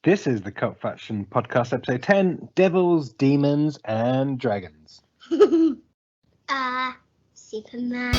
This is the Cult Faction Podcast, episode 10, Devils, Demons, and Dragons. Superman.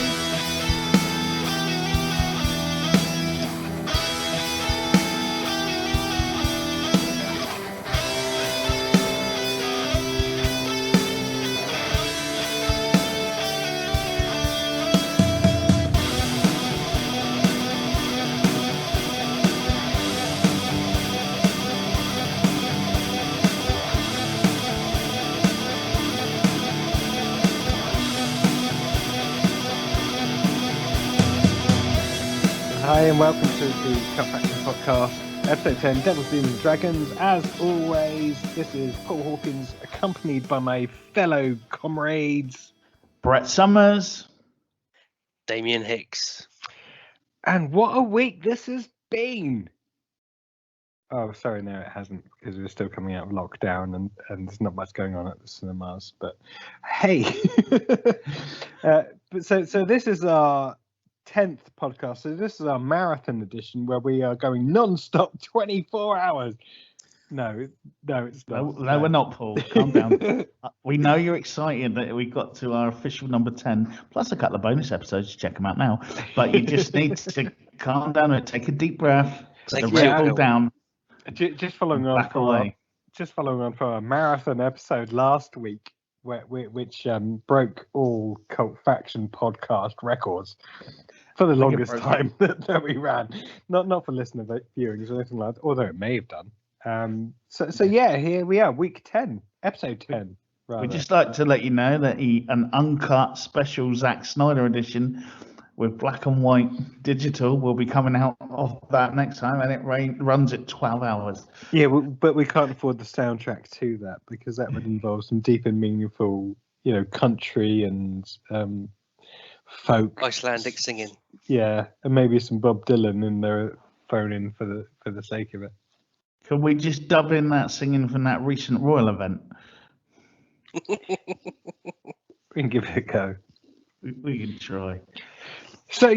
Hi, and welcome to the Cult Faction Podcast, episode 10, Devils, Demons, and Dragons. As always, this is Paul Hawkins, accompanied by my fellow comrades, Brett Summers, Damian Hicks. And what a week this has been! Oh, sorry, no, it hasn't, because we're still coming out of lockdown and there's not much going on at the cinemas. But hey, so this is our 10th podcast. So this is our marathon edition where we are going non-stop 24 hours. No, it's not. No, we're not, Paul. Calm down. We know you're excited that we got to our official number 10, plus a couple of bonus episodes. Check them out now. But you just need to calm down and take a deep breath, put the Red Bull down. Just following on from our marathon episode last week, which broke all Cult Faction podcast records for the longest time that we ran. Not for listener viewings or anything like that, although it may have done. So yeah, here we are, week 10, episode 10. Rather. We'd just like to let you know that an uncut special Zack Snyder edition with black and white digital will be coming out of that next time, and it runs at 12 hours. Yeah, but we can't afford the soundtrack to that because that would involve some deep and meaningful, country and folk, Icelandic singing. Yeah, and maybe some Bob Dylan in there thrown in for the sake of it. Can we just dub in that singing from that recent Royal event? We can give it a go. We can try. So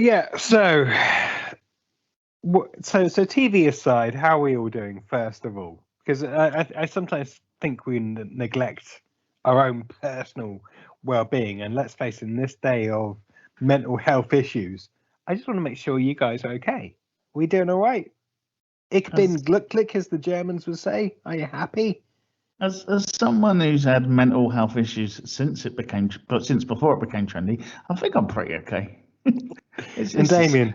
TV aside, how are we all doing first of all? Because I sometimes think we neglect our own personal well-being, and let's face it, in this day of mental health issues, I just want to make sure you guys are okay. Are we doing all right? Ich bin glücklich, as the Germans would say. Are you happy? As someone who's had mental health issues since before it became trendy, I think I'm pretty okay. And Damian,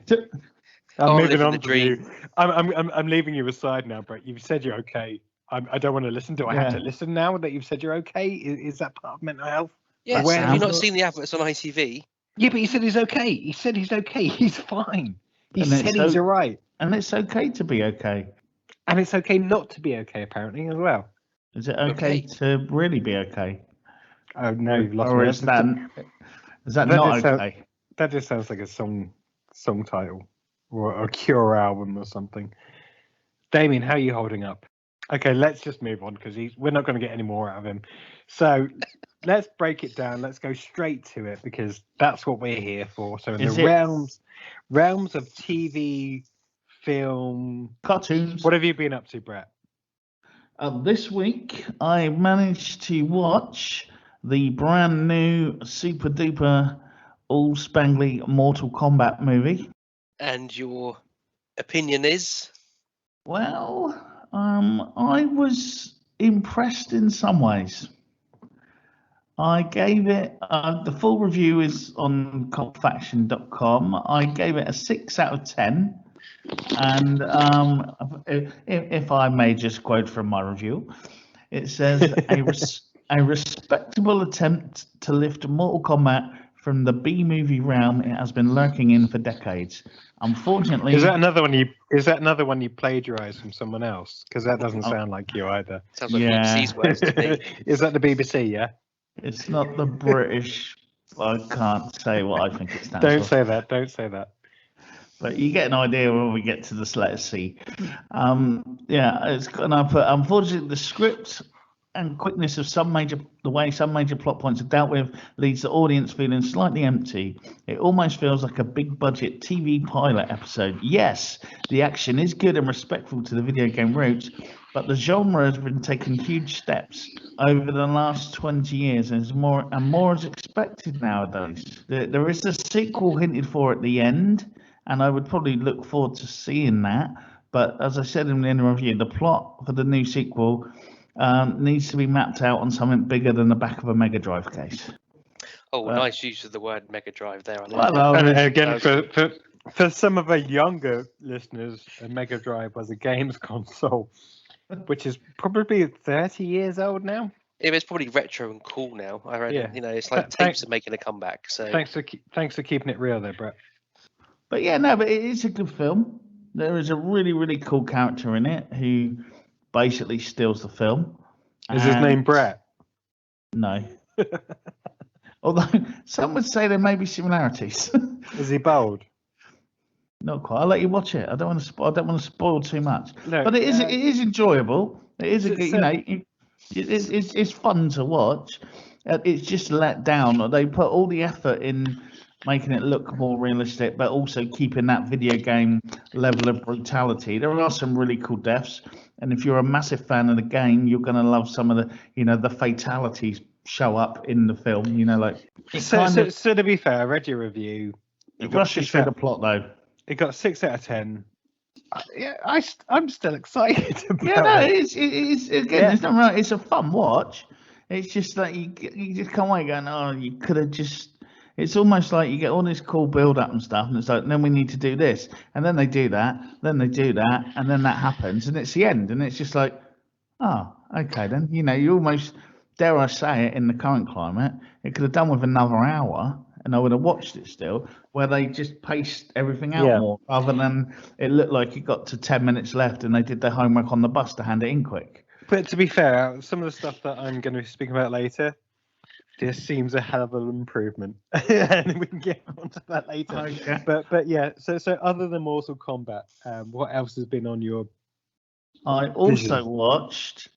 I'm moving on from you. I'm leaving you aside now, Brett. You've said you're okay. I don't want to listen. Do I have to listen now that you've said you're okay? Is that part of mental health? Yes. Have you not seen the adverts on ITV? Yeah, but he said he's okay. He said he's okay. He's fine. He said he's all right. And it's okay to be okay. And it's okay not to be okay, apparently, as well. Is it okay to really be okay? Oh, no, you've lost me. Or is that not okay? That just sounds like a song title or a Cure album or something. Damien, how are you holding up? Okay, let's just move on because we're not going to get any more out of him. So let's break it down. Let's go straight to it because that's what we're here for. So in realms of TV, film, cartoons. What have you been up to, Brett? This week, I managed to watch the brand new super duper all spangly Mortal Kombat movie. And your opinion is? Well, I was impressed in some ways. I gave it, the full review is on cultfaction.com. I gave it a 6 out of 10. And if I may just quote from my review, it says, a respectable attempt to lift Mortal Kombat from the B-movie realm it has been lurking in for decades. Unfortunately, is that another one you plagiarized from someone else? Because that doesn't sound like you either. Sounds like BBC's words to me. Is that the BBC? Yeah. It's not the British. I can't say what I think it stands for. Don't say that. But you get an idea when we get to this letter C. It's gonna put. Unfortunately, the script and quickness of the way some major plot points are dealt with leaves the audience feeling slightly empty. It almost feels like a big budget TV pilot episode. Yes, the action is good and respectful to the video game roots, but the genre has been taking huge steps over the last 20 years, and more is expected nowadays. There is a sequel hinted for at the end, and I would probably look forward to seeing that. But as I said in the review, the plot for the new sequel needs to be mapped out on something bigger than the back of a Mega Drive case. Oh, nice use of the word Mega Drive there. And again, for some of our younger listeners, a Mega Drive was a games console, which is probably 30 years old now. It's probably retro and cool now. I reckon. You know, it's like tapes are making a comeback. So thanks for keeping it real there, Brett. But yeah, no, but it is a good film. There is a really, really cool character in it who basically steals the film. Is his name Brett? No. Although some would say there may be similarities. Is he bald? Not quite. I'll let you watch it. I don't want to spoil too much. No, but it is enjoyable. It is a good, it's fun to watch. It's just let down. They put all the effort in making it look more realistic, but also keeping that video game level of brutality. There are some really cool deaths, and if you're a massive fan of the game, you're going to love some of the fatalities show up in the film. So to be fair, I read your review. It rushes through the plot though. It got 6 out of 10. Yeah, I'm still excited about it is again. It's not right. It's a fun watch. It's just like you just can't wait going. Oh, you could have just. It's almost like you get all this cool build-up and stuff, and it's like, then we need to do this, and then they do that, and then that happens, and it's the end, and it's just like, oh, okay, then, you almost, dare I say it, in the current climate, it could have done with another hour, and I would have watched it still, where they just paced everything out more, rather than it looked like it got to 10 minutes left, and they did their homework on the bus to hand it in quick. But to be fair, some of the stuff that I'm going to be speaking about later, this seems a hell of an improvement, and we can get onto that later. Okay. But yeah, so other than Mortal Kombat, what else has been on your? I also watched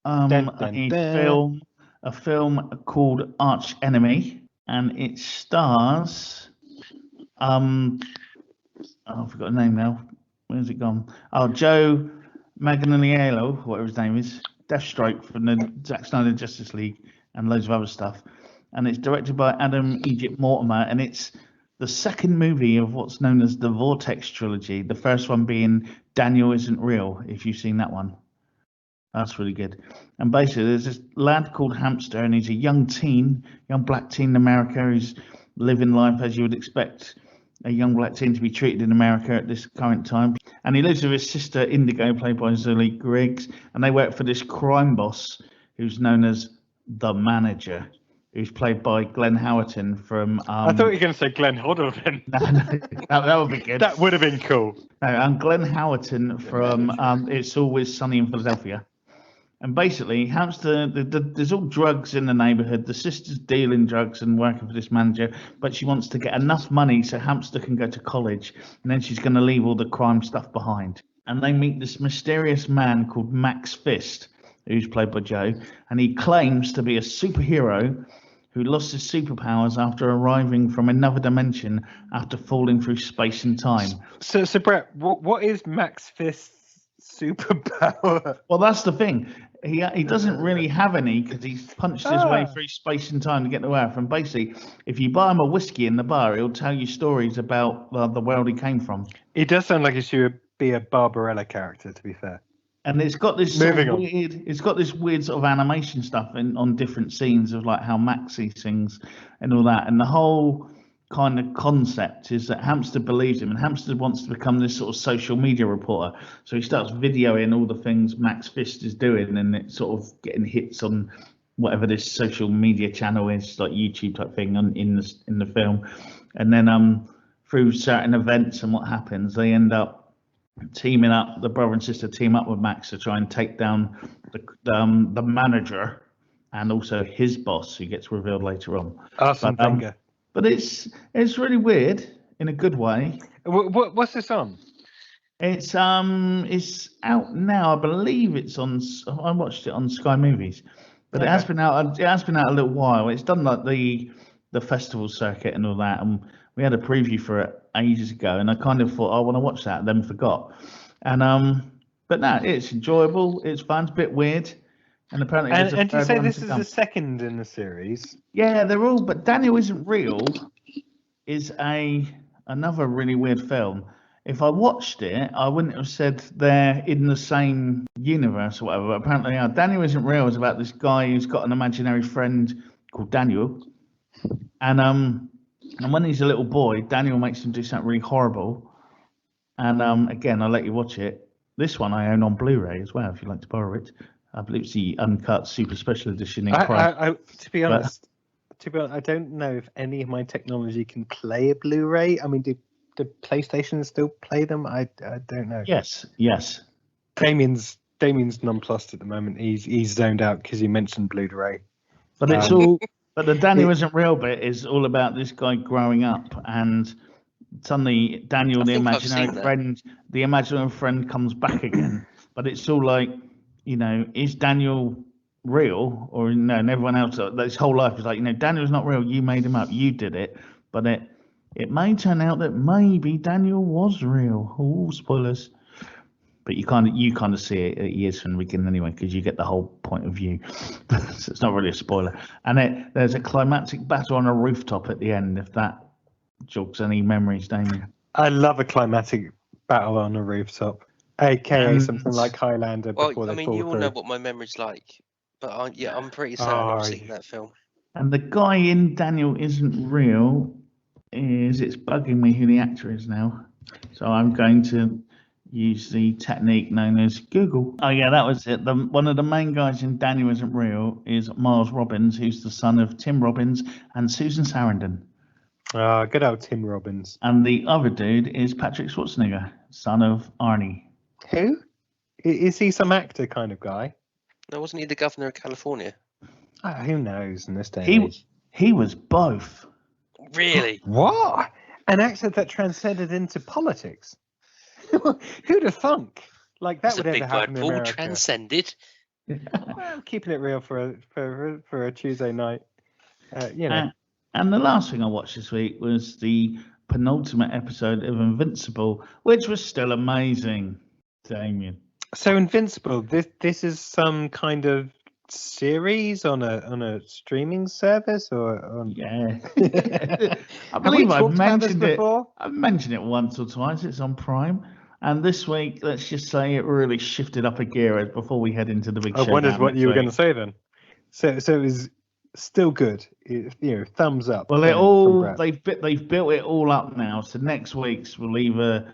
a film called Archenemy, and it stars I forgot the name now. Where's it gone? Oh, Joe Manganiello, whatever his name is, Deathstroke from the Zack Snyder Justice League. And loads of other stuff, and it's directed by Adam Egypt Mortimer, and it's the second movie of what's known as the Vortex trilogy. The first one being Daniel Isn't Real, if you've seen that one. That's really good. And basically, there's this lad called Hamster, and he's a young black teen in America who's living life as you would expect a young black teen to be treated in America at this current time. And he lives with his sister Indigo, played by Zoe Griggs, and they work for this crime boss who's known as the Manager, who's played by Glenn Howerton from. I thought you were going to say Glenn Hoddleton. No, that would be good. That would have been cool. No, I'm Glenn Howerton from It's Always Sunny in Philadelphia. And basically, Hamster, there's all drugs in the neighborhood. The sister's dealing drugs and working for this manager, but she wants to get enough money so Hamster can go to college, and then she's going to leave all the crime stuff behind. And they meet this mysterious man called Max Fist, who's played by Joe, and he claims to be a superhero who lost his superpowers after arriving from another dimension after falling through space and time. So Brett, what is Max Fist's superpower? Well, that's the thing. He doesn't really have any because he's punched his way through space and time to get to Earth. And basically, if you buy him a whiskey in the bar, he'll tell you stories about the world he came from. He does sound like he should be a Barbarella character, to be fair. And it's got this weird sort of animation stuff on different scenes of like how Max sees things and all that. And the whole kind of concept is that Hamster believes him, and Hamster wants to become this sort of social media reporter. So he starts videoing all the things Max Fist is doing, and it's sort of getting hits on whatever this social media channel is, like YouTube type thing, in the film. And then through certain events and what happens, they end up teaming up. The brother and sister team up with Max to try and take down the manager and also his boss, who gets revealed later on. But it's really weird in a good way. What's this on? It's out now. I believe it's on. I watched it on Sky Movies, but it has been out. It has been out a little while. It's done like the festival circuit and all that, and we had a preview for it ages ago, and I kind of thought I want to watch that, and then forgot. And but no, it's enjoyable. It's fun. It's a bit weird, and apparently. And do you say this is the second in the series? Yeah, they're all. But Daniel Isn't Real is another really weird film. If I watched it, I wouldn't have said they're in the same universe or whatever. But apparently, Daniel Isn't Real is about this guy who's got an imaginary friend called Daniel, and when he's a little boy, Daniel makes him do something really horrible. And again, I'll let you watch it. This one I own on Blu-ray as well, if you'd like to borrow it. I believe it's the uncut super special edition in Prime. To be honest, I don't know if any of my technology can play a Blu-ray. I mean, do PlayStation still play them? I don't know. Yes. Damian's nonplussed at the moment. He's zoned out because you mentioned Blu-ray. But it's all. But the Daniel Isn't Real bit is all about this guy growing up, and suddenly Daniel, the imaginary friend, comes back again. But it's all like, is Daniel real or no? And everyone else, his whole life is like, Daniel's not real. You made him up. You did it. But it may turn out that maybe Daniel was real. Oh, spoilers. But you kind of see it years from the beginning anyway, because you get the whole point of view. So it's not really a spoiler. And there's a climactic battle on a rooftop at the end, if that jogs any memories, Damien. I love a climactic battle on a rooftop, aka something like Highlander. Well, I mean, you all know what my memory's like, but I'm pretty sad I've seen that film. And the guy in Daniel Isn't Real it's bugging me who the actor is now. So I'm going to use the technique known as Google. Oh yeah, that was it. One of the main guys in Daniel Isn't Real is Miles Robbins, who's the son of Tim Robbins and Susan Sarandon. Good old Tim Robbins. And the other dude is Patrick Schwarzenegger, son of Arnie. Who? Is he some actor kind of guy? No, wasn't he the governor of California? Who knows in this day and age? He was both. Really? What? An actor that transcended into politics? Who'd have thunk? Like that would ever happen in America? Transcended. Well, keeping it real for a Tuesday night. And the last thing I watched this week was the penultimate episode of Invincible, which was still amazing, Damien. So Invincible, this is some kind of series on a streaming service, or on... Yeah. I believe I've mentioned it before. I've mentioned it once or twice. It's on Prime. And this week, let's just say it really shifted up a gear before we head into the big show. I wondered what you were going to say then. So it was still good. Thumbs up. Well, they've built it all up now. So next week's will either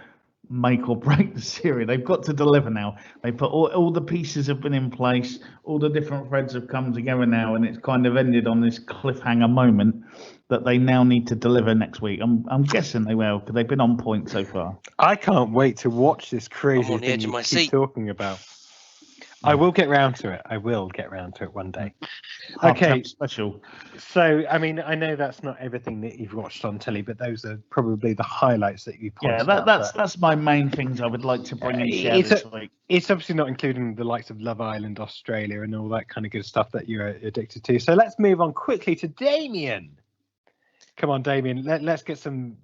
make or break the series. They've got to deliver now. They put all the pieces have been in place. All the different threads have come together now, and it's kind of ended on this cliffhanger moment that they now need to deliver next week. I'm guessing they will, because they've been on point so far. I can't wait to watch this crazy thing you keep talking about. I will get round to it. I will get round to it one day. Okay, special. So, I mean, I know that's not everything that you've watched on telly, but those are probably the highlights that you pointed out. That's my main things I would like to bring and share this week. It's obviously not including the likes of Love Island Australia and all that kind of good stuff that you're addicted to. So let's move on quickly to Damian. Come on, Damian. Let's get some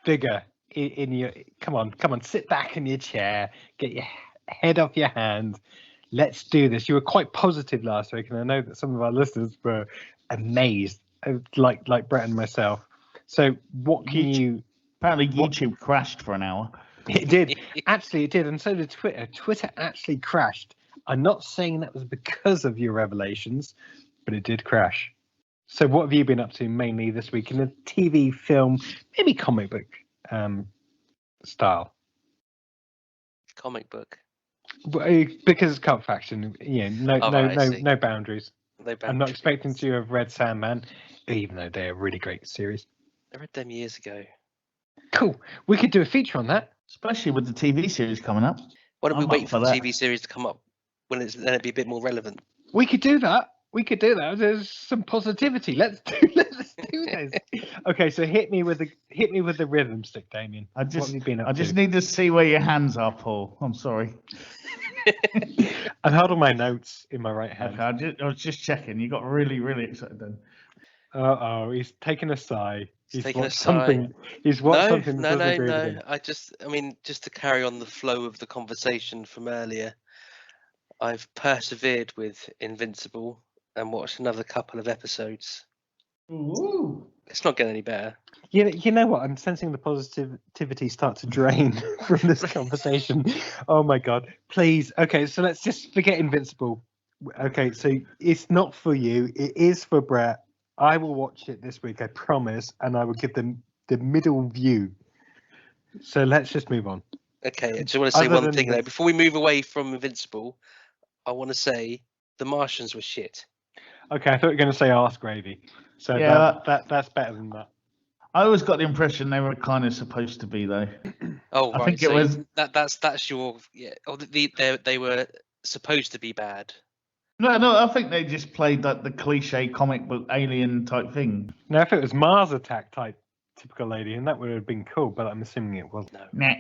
vigor in your. Come on. Sit back in your chair. Get your head off your hand. Let's do this. You were quite positive last week, and I know that some of our listeners were amazed, like Brett and myself. So, what can you? Apparently, YouTube crashed for an hour. It did. Actually, it did, and so did Twitter. Twitter actually crashed. I'm not saying that was because of your revelations, but it did crash. So, what have you been up to mainly this week in the TV, film, maybe comic book style? Comic book. Because it's Cult Faction, no boundaries. No boundaries. I'm not expecting to have read Sandman, even though they're a really great series. I read them years ago. Cool. We could do a feature on that, especially with the TV series coming up. Why don't we wait for the TV series to come up when it'd be a bit more relevant? We could do that. We could do that. There's some positivity. Let's do this. Okay, so hit me with the rhythm stick, Damien. I What have you been up just to? need to see where your hands are, Paul. I'm sorry. I'm holding my notes in my right hand. Okay, I was just checking. You got really, really excited then. Oh, he's taken a sigh. He's Watched taken a something. sigh. He's watched something that No. doesn't agree with him. Just to carry on the flow of the conversation from earlier, I've persevered with Invincible and watched another couple of episodes. Ooh. It's not getting any better. You know what? I'm sensing the positivity start to drain from this conversation. Oh my god! Please, okay. So let's just forget Invincible. Okay, so it's not for you. It is for Brett. I will watch it this week, I promise, and I will give them the middle view. So let's just move on. Okay, I just want to say one thing though. Before we move away from Invincible, I want to say the Martians were shit. Okay, I thought you were going to say arse gravy. So yeah, that's better than that. I always got the impression they were kind of supposed to be though. Oh, I right. think it was that's your they were supposed to be bad. No, I think they just played like the cliche comic book alien type thing. Now, if it was Mars Attack type typical alien, that would have been cool, but I'm assuming it wasn't. No.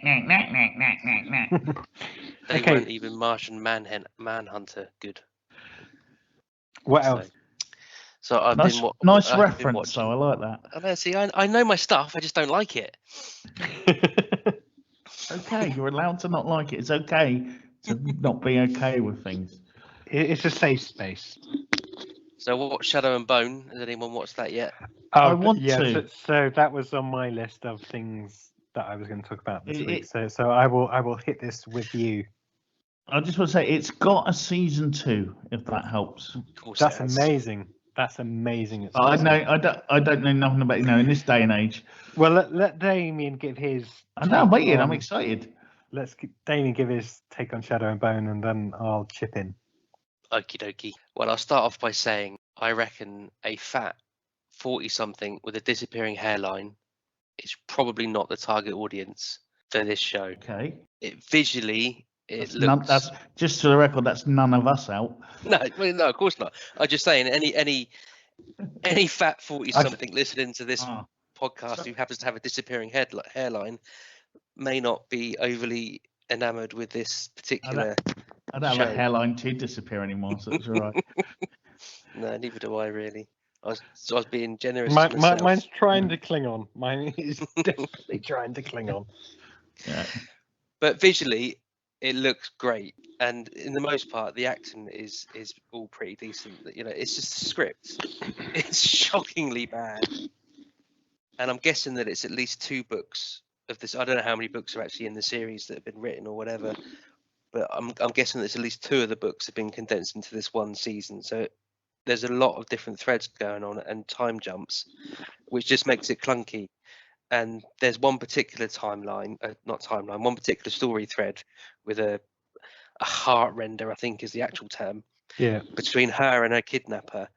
They weren't even Martian Manhunter good. What else? So I've nice, been nice I've reference, been watching. though. I like that. I know. See, I know my stuff. I just don't like it. Okay, you're allowed to not like it. It's okay to not be okay with things. It's a safe space. So what? Shadow and Bone. Has anyone watched that yet? Oh, I want to. So that was on my list of things that I was going to talk about this week. So I will hit this with you. I just want to say it's got a season 2, if that helps. Of course, that's amazing. That's amazing. I don't know nothing about in this day and age. Well, let Damian give his. I'm waiting. I'm excited. Let's Damian give his take on Shadow and Bone, and then I'll chip in. Okie dokie. Well, I'll start off by saying I reckon a fat 40-something with a disappearing hairline is probably not the target audience for this show. Okay. It looks. That's just for the record. That's none of us out. No, of course not. I'm just saying any fat 40-something listening to this podcast who happens to have a disappearing hairline may not be overly enamored with this particular. I don't have a hairline to disappear anymore, so it's all right. No, neither do I really. I was being generous. Mine's trying to cling on. Mine is definitely trying to cling on. Yeah. But visually, it looks great, and in the most part, the acting is all pretty decent. You know, it's just the script. It's shockingly bad, and I'm guessing that it's at least 2 books of this. I don't know how many books are actually in the series that have been written or whatever, but I'm guessing that at least 2 of the books have been condensed into this one season. So there's a lot of different threads going on and time jumps, which just makes it clunky. And there's one particular one particular story thread with a heart render, I think is the actual term, between her and her kidnapper,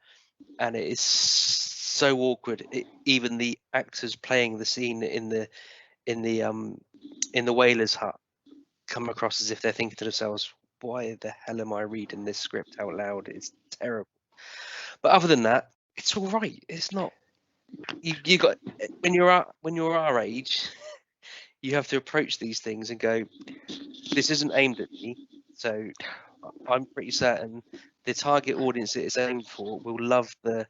and it is so awkward. Even the actors playing the scene in the whaler's hut come across as if they're thinking to themselves, "Why the hell am I reading this script out loud? It's terrible." But other than that, it's all right. It's not. You got when you're our age, you have to approach these things and go, this isn't aimed at me, so I'm pretty certain the target audience that it's aimed for will love the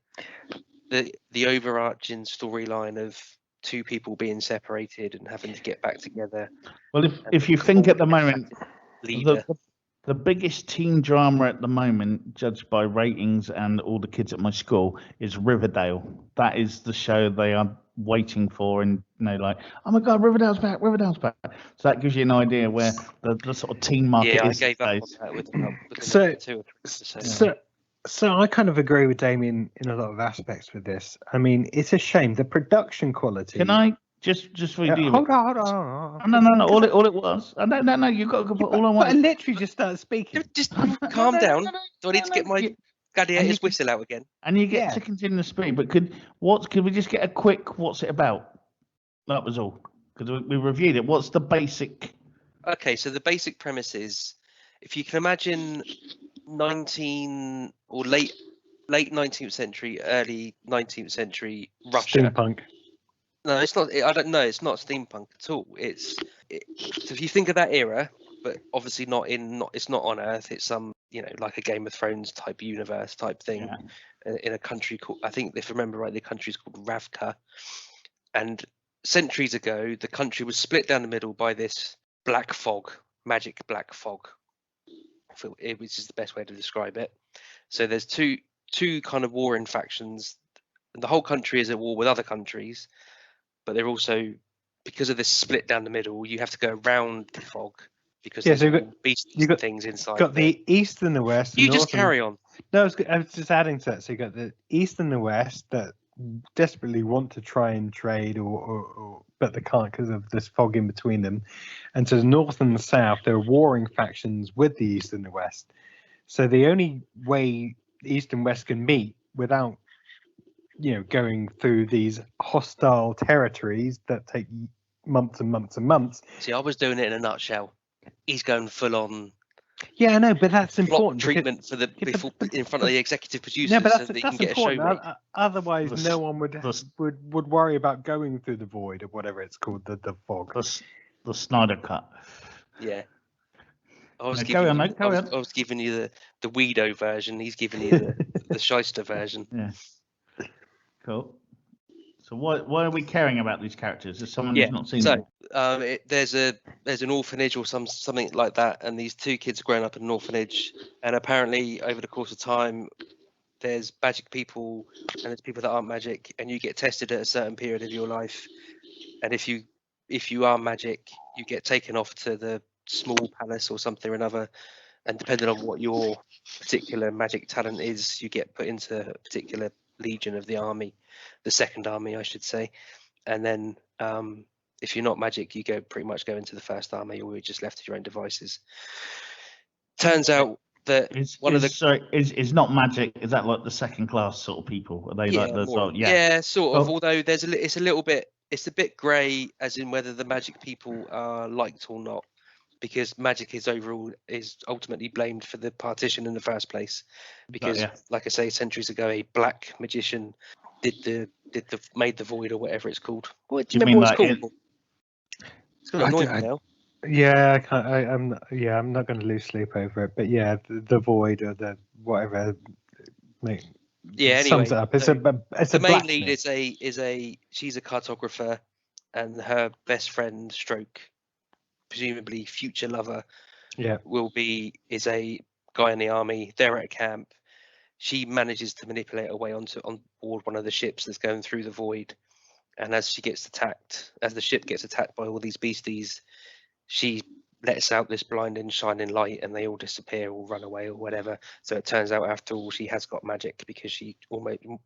overarching storyline of 2 people being separated and having to get back together. Well, if you think at the moment, the biggest teen drama at the moment, judged by ratings and all the kids at my school, is Riverdale. That is the show they are waiting for, and like, oh my God, Riverdale's back. So that gives you an idea where the sort of teen market is. I gave up on that with 2 or 3 episodes. So I kind of agree with Damien in a lot of aspects with this. I mean, it's a shame the production quality. Can I just read you? Hold on. No. All it was. No. You've got to put all I want. I literally just started speaking. Just calm down. Do I need to get my gladiator's whistle out again? And you get to continue to speak. But could we just get a quick? What's it about? That was all. Because we reviewed it. What's the basic? Okay, so the basic premise is, if you can imagine late late 19th century, early 19th century Russia. Steampunk. No, it's not. I don't know. It's not steampunk at all. So if you think of that era, but obviously it's not on Earth. It's some, like a Game of Thrones type universe type thing, in a country called, I think if I remember right, the country's called Ravka. And centuries ago, the country was split down the middle by this black fog, magic black fog, which is the best way to describe it. So there's two kind of warring factions. The whole country is at war with other countries, but they're also, because of this split down the middle, you have to go around the fog because there's beasts and things inside. Got the east and the west. You just carry on. No, I was just adding to that. So you got the east and the west that desperately want to try and trade, or but they can't because of this fog in between them. And to the north and the south, there are warring factions with the east and the west. So the only way the east and west can meet without, going through these hostile territories that take months and months and months. See, I was doing it in a nutshell. He's going full on. Yeah, I know, but that's important. Treatment for in front of the executive producers, no, but so that he can get important. a show. Otherwise, no one would worry about going through the void or whatever it's called, the fog. The Snyder Cut. Yeah. I was giving you the Weedo version. He's giving you the Shyster version. Yeah. Cool. So why are we caring about these characters? Is someone who's not seen them? There's an orphanage or something like that, and these two kids are growing up in an orphanage, and apparently over the course of time, there's magic people and there's people that aren't magic, and you get tested at a certain period of your life, and if you are magic, you get taken off to the small palace or something or another, and depending on what your particular magic talent is, you get put into a particular legion of the army, the second army, I should say. And then if you're not magic, you pretty much go into the first army, or you're just left to your own devices. Turns out that is not magic. Is that like the second class sort of people? Are they like the sort? Yeah, sort of. Although it's a bit grey, as in whether the magic people are liked or not, because magic is ultimately blamed for the partition in the first place, because like I say, centuries ago, a black magician made the void, or whatever it's called. What do you remember what it's called? It's gonna annoy me now. Yeah, I'm not going to lose sleep over it, but yeah, the void or the whatever. Anyway, sums it up. It's the main lead she's a cartographer, and her best friend stroke, presumably future lover, is a guy in the army. They're at a camp. She manages to manipulate her way on board one of the ships that's going through the void, and as the ship gets attacked by all these beasties, she lets out this blinding shining light, and they all disappear or run away or whatever. So it turns out, after all, she has got magic, because she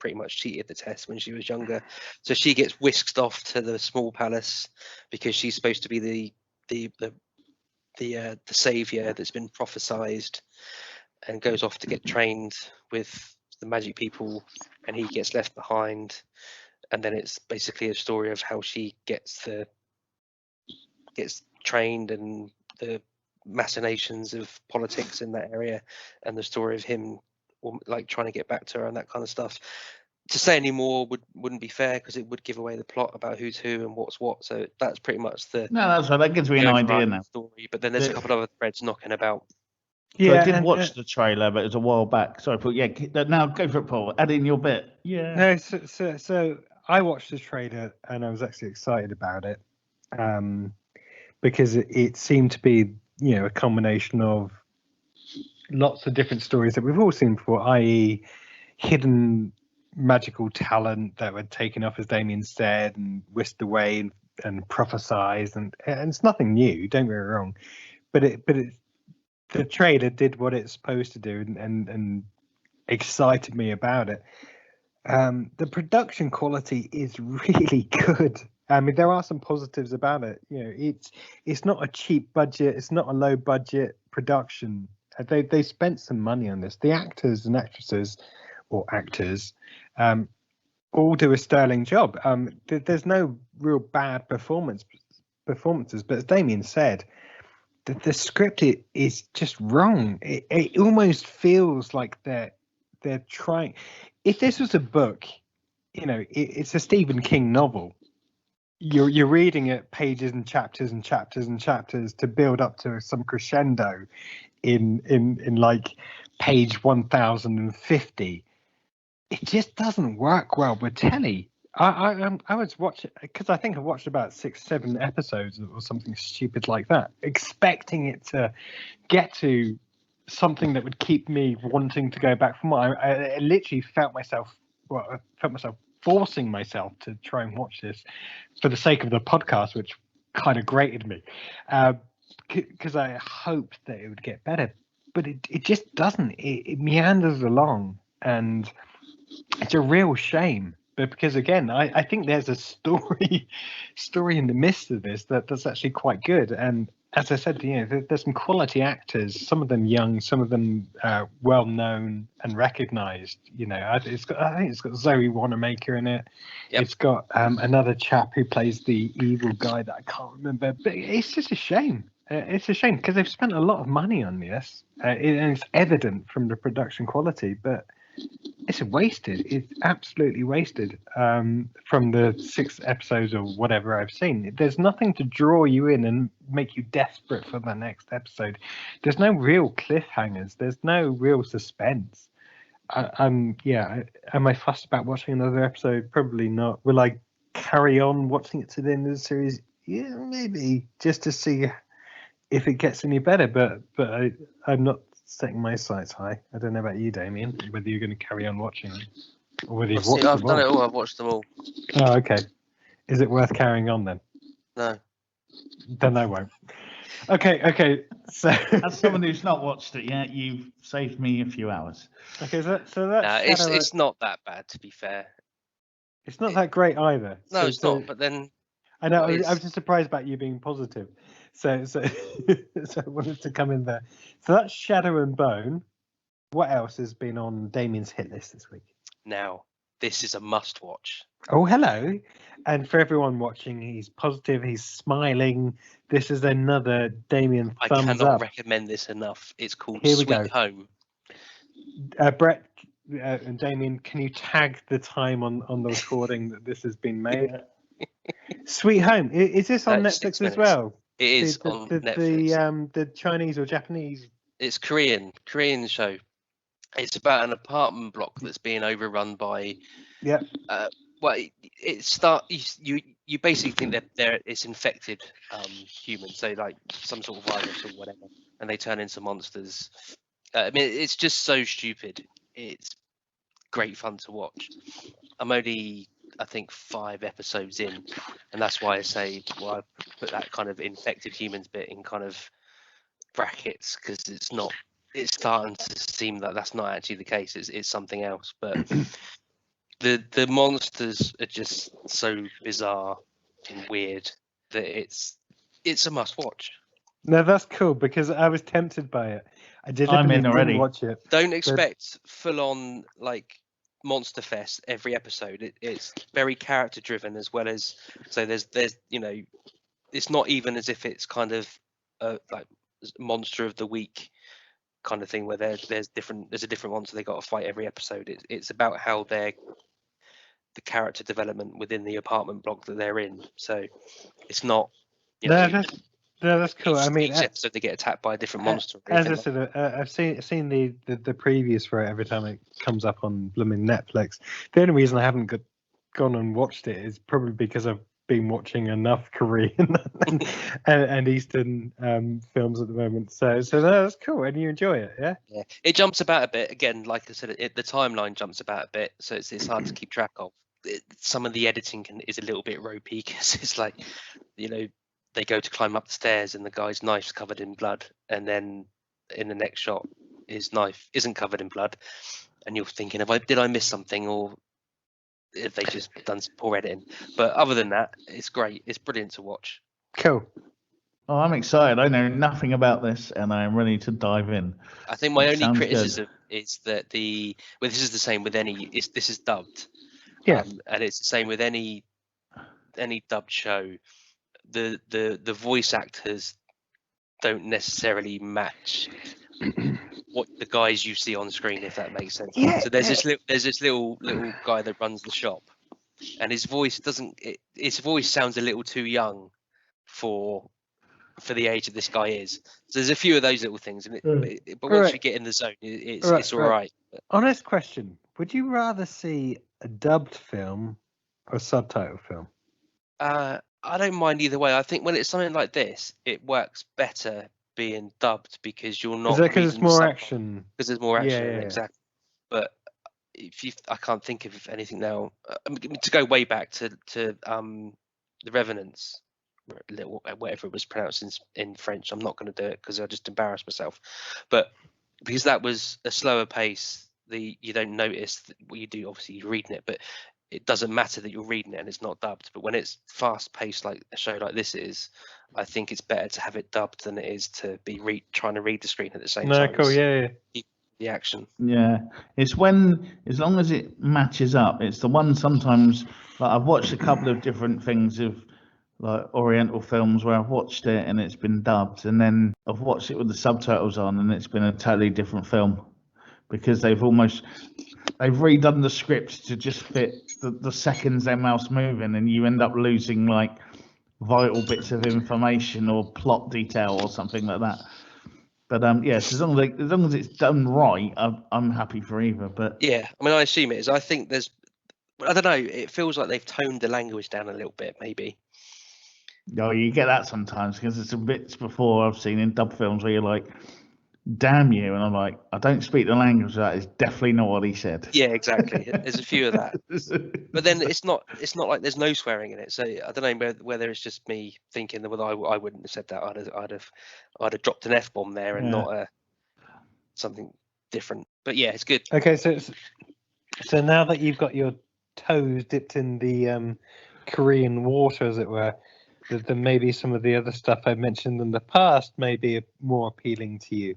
pretty much cheated the test when she was younger. So she gets whisked off to the small palace, because she's supposed to be the savior that's been prophesized, and goes off to get trained with the magic people, and he gets left behind. And then it's basically a story of how she gets trained, and the machinations of politics in that area, and the story of him like trying to get back to her and that kind of stuff. To say any more wouldn't be fair, because it would give away the plot about who's who and what's what. So that's pretty much that gives me an idea now. Story. But then there's a couple of other threads knocking about. Yeah, I did watch the trailer, but it was a while back. Sorry, but now go for it, Paul. Add in your bit. Yeah. No, so I watched the trailer, and I was actually excited about it, because it seemed to be, a combination of lots of different stories that we've all seen before, i.e., hidden magical talent that were taken off, as Damian said, and whisked away and prophesized, and it's nothing new. Don't get me wrong, but the trailer did what it's supposed to do, and excited me about it. The production quality is really good. I mean, there are some positives about it. It's not a cheap budget. It's not a low budget production. They spent some money on this. The actors and actresses, or actors, all do a sterling job. There's no real bad performances, but as Damian said, the script is just wrong. It almost feels like they're they're trying. If this was a book, it's a Stephen King novel. You're reading it pages and chapters and chapters and chapters to build up to some crescendo in like page 1050. It just doesn't work well with telly. I was watching, because I think I watched about 6-7 episodes or something stupid like that, expecting it to get to something that would keep me wanting to go back for more. I literally felt myself forcing myself to try and watch this for the sake of the podcast, which kind of grated me, because I hoped that it would get better, but it just doesn't. It meanders along, and it's a real shame. But because again, I think there's a story in the midst of this that's actually quite good. And as I said, there's some quality actors, some of them young, some of them well known and recognised. I think it's got Zoe Wanamaker in it. Yep. It's got another chap who plays the evil guy that I can't remember. But it's just a shame. It's a shame because they've spent a lot of money on this, and it's evident from the production quality, but it's wasted. It's absolutely wasted. From the 6 episodes or whatever I've seen, there's nothing to draw you in and make you desperate for the next episode. There's no real cliffhangers. There's no real suspense. Am I fussed about watching another episode? Probably not. Will I carry on watching it to the end of the series? Yeah, maybe, just to see if it gets any better. But I'm not setting my sights high. I don't know about you, Damian, whether you're going to carry on watching them or whether you've watched I've them done it all. all. I've watched them all. Oh, okay. Is it worth carrying on then? No. Then I won't. Okay. So As someone who's not watched it yet, you've saved me a few hours. okay, so that's Nah, it's not that bad, to be fair. it's not that great either. No, So- it's so- not. But then I know. Well, I it's- was just surprised about you being positive. So so I wanted to come in there. So that's Shadow and Bone. What else has been on Damian's hit list this week? now this is a must-watch. Oh, hello. And for everyone watching, he's positive, he's smiling. This is another Damian I thumbs cannot up. recommend this enough. It's called Here we Sweet go. Home. Brett and Damian, can you tag the time on the recording that this has been made? Sweet Home. Is this on No, Netflix 6 as minutes. well? It is on Netflix. The Chinese or Japanese. It's Korean show. It's about an apartment block that's being overrun by. Yeah. Well, you basically think that it's infected humans, so like some sort of virus or whatever, and they turn into monsters. I mean, it's just so stupid. It's great fun to watch. I'm only, I think, 5 episodes in, and that's why I say, I put that kind of infected humans bit in kind of brackets, because it's starting to seem that that's not actually the case. It's something else. But the monsters are just so bizarre and weird that it's a must watch. No, that's cool because I was tempted by it. I deliberately in already. didn't watch it. Don't expect full on like Monster Fest every episode. It's very character driven, as well as, so there's it's not even as if it's kind of like monster of the week kind of thing where there's a different monster they got to fight every episode. It's about how the character development within the apartment block that they're in. So it's not, That's cool. I mean, each episode they get attacked by a different monster. as I said, I've seen the previews for it every time it comes up on blooming Netflix. The only reason I haven't gone and watched it is probably because I've been watching enough Korean and Eastern films at the moment. So that's cool, and you enjoy it, yeah? Yeah, it jumps about a bit. Again, like I said, the timeline jumps about a bit, so it's hard to keep track of. Some of the editing is a little bit ropey because it's like, they go to climb up the stairs and the guy's knife's covered in blood, and then in the next shot his knife isn't covered in blood, and you're thinking, did I miss something, or if they just done some poor editing? But other than that, it's great. It's brilliant to watch. Cool. Oh, I'm excited. I know nothing about this, and I am ready to dive in. I think my It only sounds criticism is that this is the same with this is dubbed. Yeah. And it's the same with any dubbed show. The voice actors don't necessarily match what the guys you see on screen, if that makes sense. Yeah, So there's this little guy that runs the shop, and his voice his voice sounds a little too young for the age that this guy is. So there's a few of those little things, but once you get in the zone, it's all right. Honest question: would you rather see a dubbed film or a subtitle film? I don't mind either way. I think when it's something like this, it works better being dubbed because you're not. Is that because it's more action? Because there's more action, Yeah. exactly. But I can't think of anything now. To go way back to The Revenants, whatever it was pronounced in French. I'm not going to do it because I just embarrass myself. But because that was a slower pace, you don't notice what you do. Obviously, you're reading it, but it doesn't matter that you're reading it and it's not dubbed. But when it's fast paced, like a show like this is, I think it's better to have it dubbed than it is to be trying to read the screen at the same time. Cool. Yeah. The action. Yeah, it's when, as long as it matches up. It's the one sometimes, like I've watched a couple of different things of like Oriental films where I've watched it and it's been dubbed, and then I've watched it with the subtitles on and it's been a totally different film because they've redone the script to just fit the seconds their mouth's moving, and you end up losing like vital bits of information or plot detail or something like that. But yes, as long as it's done right, I'm happy for either. But yeah, I mean, I assume it is. I think I don't know. It feels like they've toned the language down a little bit, maybe. No, you get that sometimes because there's some bits before I've seen in dub films where you're like, "Damn you!" and I'm like, "I don't speak the language. That is definitely not what he said." Yeah, exactly. There's a few of that, but then it's not like there's no swearing in it. So I don't know whether it's just me thinking that I wouldn't have said that. I'd have dropped an F-bomb there and not something different. But yeah, it's good. Okay, so now that you've got your toes dipped in the Korean water, as it were, then maybe some of the other stuff I've mentioned in the past may be more appealing to you.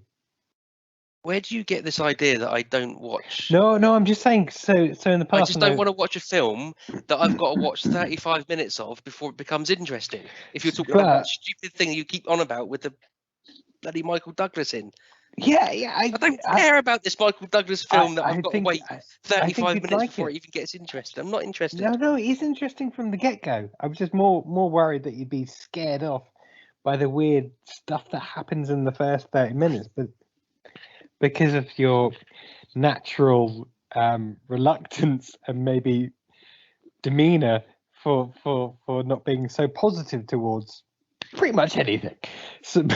Where do you get this idea that I don't watch? No, I'm just saying. So in the past, I just don't want to watch a film that I've got to watch 35 minutes of before it becomes interesting. If you're talking about that stupid thing you keep on about with the bloody Michael Douglas in. Yeah. I don't care about this Michael Douglas film that I've got to wait 35 minutes before it even gets interested. I'm not interested. No, it's interesting from the get-go. I was just more worried that you'd be scared off by the weird stuff that happens in the first 30 minutes, but because of your natural reluctance and maybe demeanor for not being so positive towards pretty much anything. So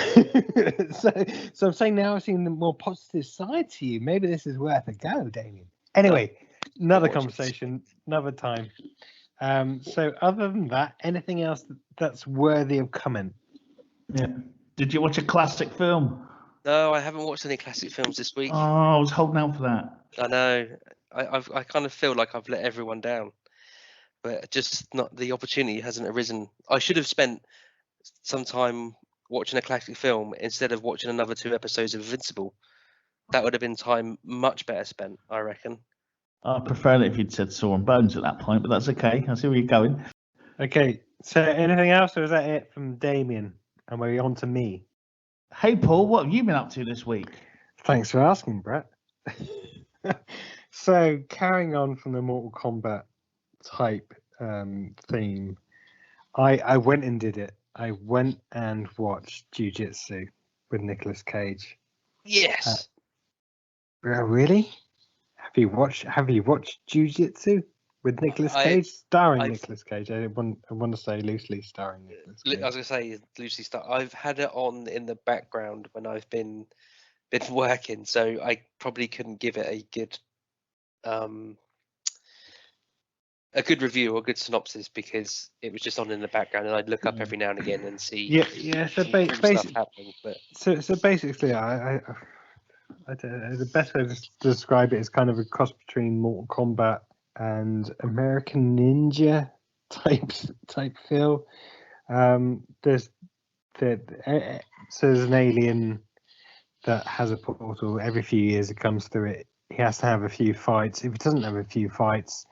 I'm saying now I've seen the more positive side to you. Maybe this is worth a go, Damian. Anyway, another conversation, another time. So other than that, anything else that's worthy of comment? Yeah. Did you watch a classic film? No, I haven't watched any classic films this week. Oh, I was holding out for that. I know. I kind of feel like I've let everyone down, but just not the opportunity hasn't arisen. I should have spent some time watching a classic film instead of watching another 2 episodes of Invincible. That would have been time much better spent, I reckon. I prefer it if you'd said Saw and Bones at that point, but that's okay. I see where you're going. Okay, so anything else, or is that it from Damian? And we're on to me. Hey, Paul, what have you been up to this week? Thanks for asking, Brett. So, carrying on from the Mortal Kombat type theme, I went and did it. I went and watched Jujitsu with Nicolas Cage. Yes. Really? Have you watched Jujitsu with Nicolas Cage? Starring Nicolas Cage. I want to say loosely starring Nicolas Cage. I was going to say loosely I've had it on in the background when I've been working, so I probably couldn't give it a good review or a good synopsis because it was just on in the background, and I'd look up every now and again and see. Yeah. So basically, stuff happening. But so basically, I don't know, the best way to describe it is kind of a cross between Mortal Kombat and American Ninja type feel. There's an alien that has a portal. Every few years it comes through it. He has to have a few fights. If he doesn't have a few fights,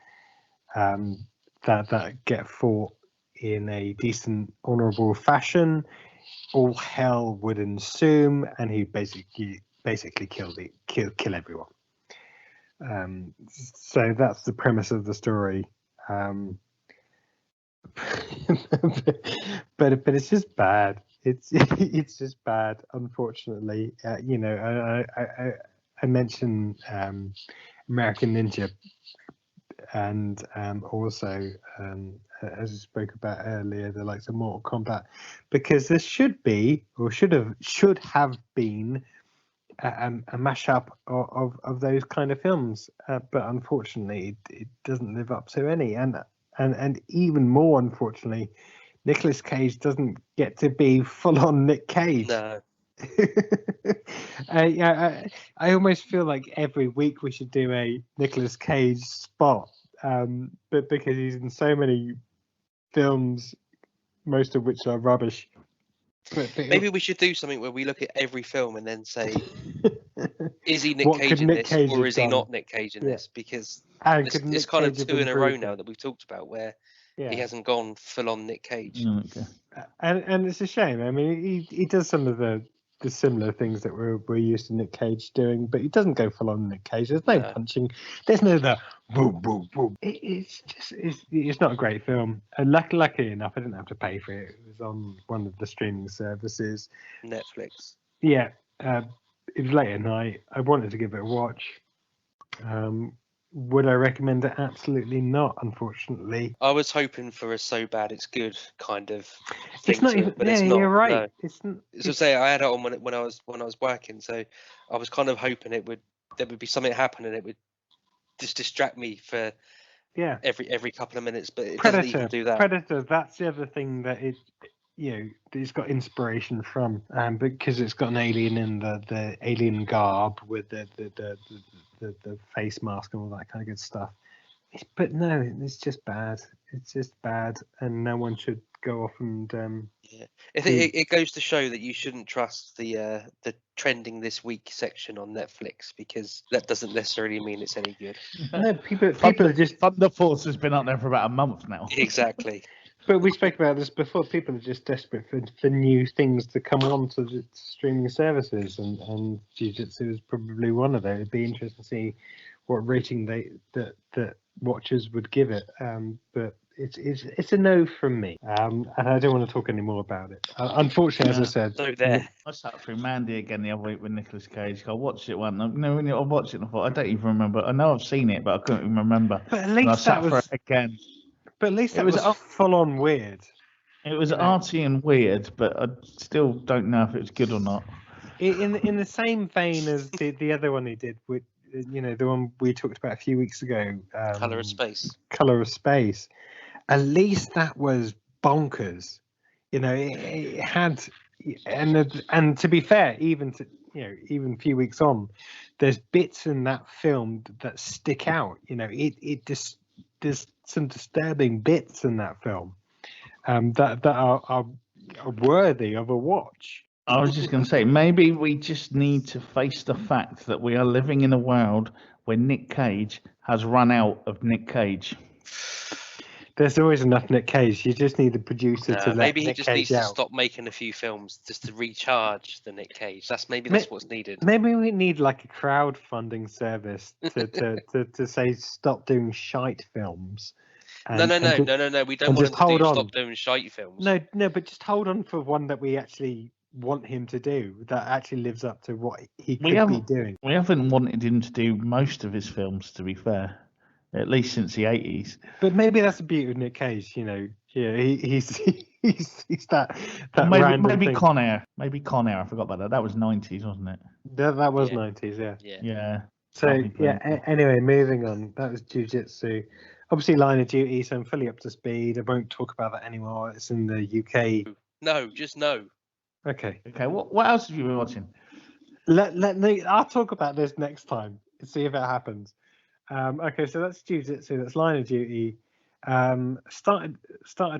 that get fought in a decent, honourable fashion, all hell would ensue, and he basically basically kill everyone. So that's the premise of the story. But it's just bad. It's just bad, unfortunately. I mentioned American Ninja, and also as I spoke about earlier, the likes of Mortal Kombat, because this should have been a mashup of those kind of films, but unfortunately it doesn't live up to any, and even more unfortunately, Nicolas Cage doesn't get to be full on Nick Cage. No. I almost feel like every week we should do a Nicolas Cage spot, but because he's in so many films, most of which are rubbish. But Maybe we should do something where we look at every film and then say, is he Nick What Cage could in Nick this, Cage or have is he done? not Nick Cage in Yeah. this? Because And it's could Nick kind of Cage have two in a row improved now it? that we've talked about where Yeah. he hasn't gone full on Nick Cage. Okay. And it's a shame. I mean, he does some of the similar things that we're used to Nick Cage doing, but he doesn't go full on Nick Cage. There's no punching. There's no the boom, boom, boom. It's not a great film. And luckily enough, I didn't have to pay for it. It was on one of the streaming services. Netflix. Yeah, it was late at night. I wanted to give it a watch. Would I recommend it? Absolutely not, unfortunately. I was hoping for a so bad it's good kind of thing. It's not even. But Yeah, it's not. you're right. No. It's So say I had it on when I was working, so I was kind of hoping there would be something happen and it would just distract me for every couple of minutes, but it doesn't even do that. Predator. That's the other thing that it's got inspiration from, because it's got an alien in the alien garb with the face mask and all that kind of good stuff. But no, it's just bad. It's just bad, and no one should go off and. It goes to show that you shouldn't trust the trending this week section on Netflix, because that doesn't necessarily mean it's any good. No, people are just. Thunder Force has been up there for about a month now. Exactly. But we spoke about this before. People are just desperate for new things to come on to the streaming services, and Jujitsu is probably one of those. It'd be interesting to see what rating that watchers would give it. But it's a no from me. And I don't want to talk any more about it. Unfortunately, as I said, no there. I sat through Mandy again the other week with Nicolas Cage. I watched it one. I watched it and I thought, I don't even remember. I know I've seen it, but I couldn't even remember. But at least that was again. But at least it was full on weird. It was arty and weird, but I still don't know if it was good or not. In the same vein as the other one he did, with the one we talked about a few weeks ago, Colour of Space. Colour of Space. At least that was bonkers. It had, and to be fair, even a few weeks on, there's bits in that film that stick out. There's some disturbing bits in that film that are worthy of a watch. I was just going to say, maybe we just need to face the fact that we are living in a world where Nick Cage has run out of Nick Cage. There's always enough Nick Cage. You just need the producer to let maybe Nick he just Cage needs out. to stop making a few films just to recharge the Nick Cage. That's what's needed. Maybe we need like a crowdfunding service to say stop doing shite films. No. We don't want him to stop doing shite films. No, but just hold on for one that we actually want him to do, that actually lives up to what he could be doing. We haven't wanted him to do most of his films, to be fair, at least since the 80s. But maybe that's the beauty of Nick Cage. He's that maybe thing. Con Air. Maybe Con Air. I forgot about that. That was 90s, wasn't it? That was 90s, yeah. So anyway, moving on. That was Jujitsu. Obviously, Line of Duty, so I'm fully up to speed. I won't talk about that anymore. It's in the UK. No, just no. Okay. What else have you been watching? I'll talk about this next time and see if it happens. Okay, so that's Jujitsu. That's Line of Duty. Started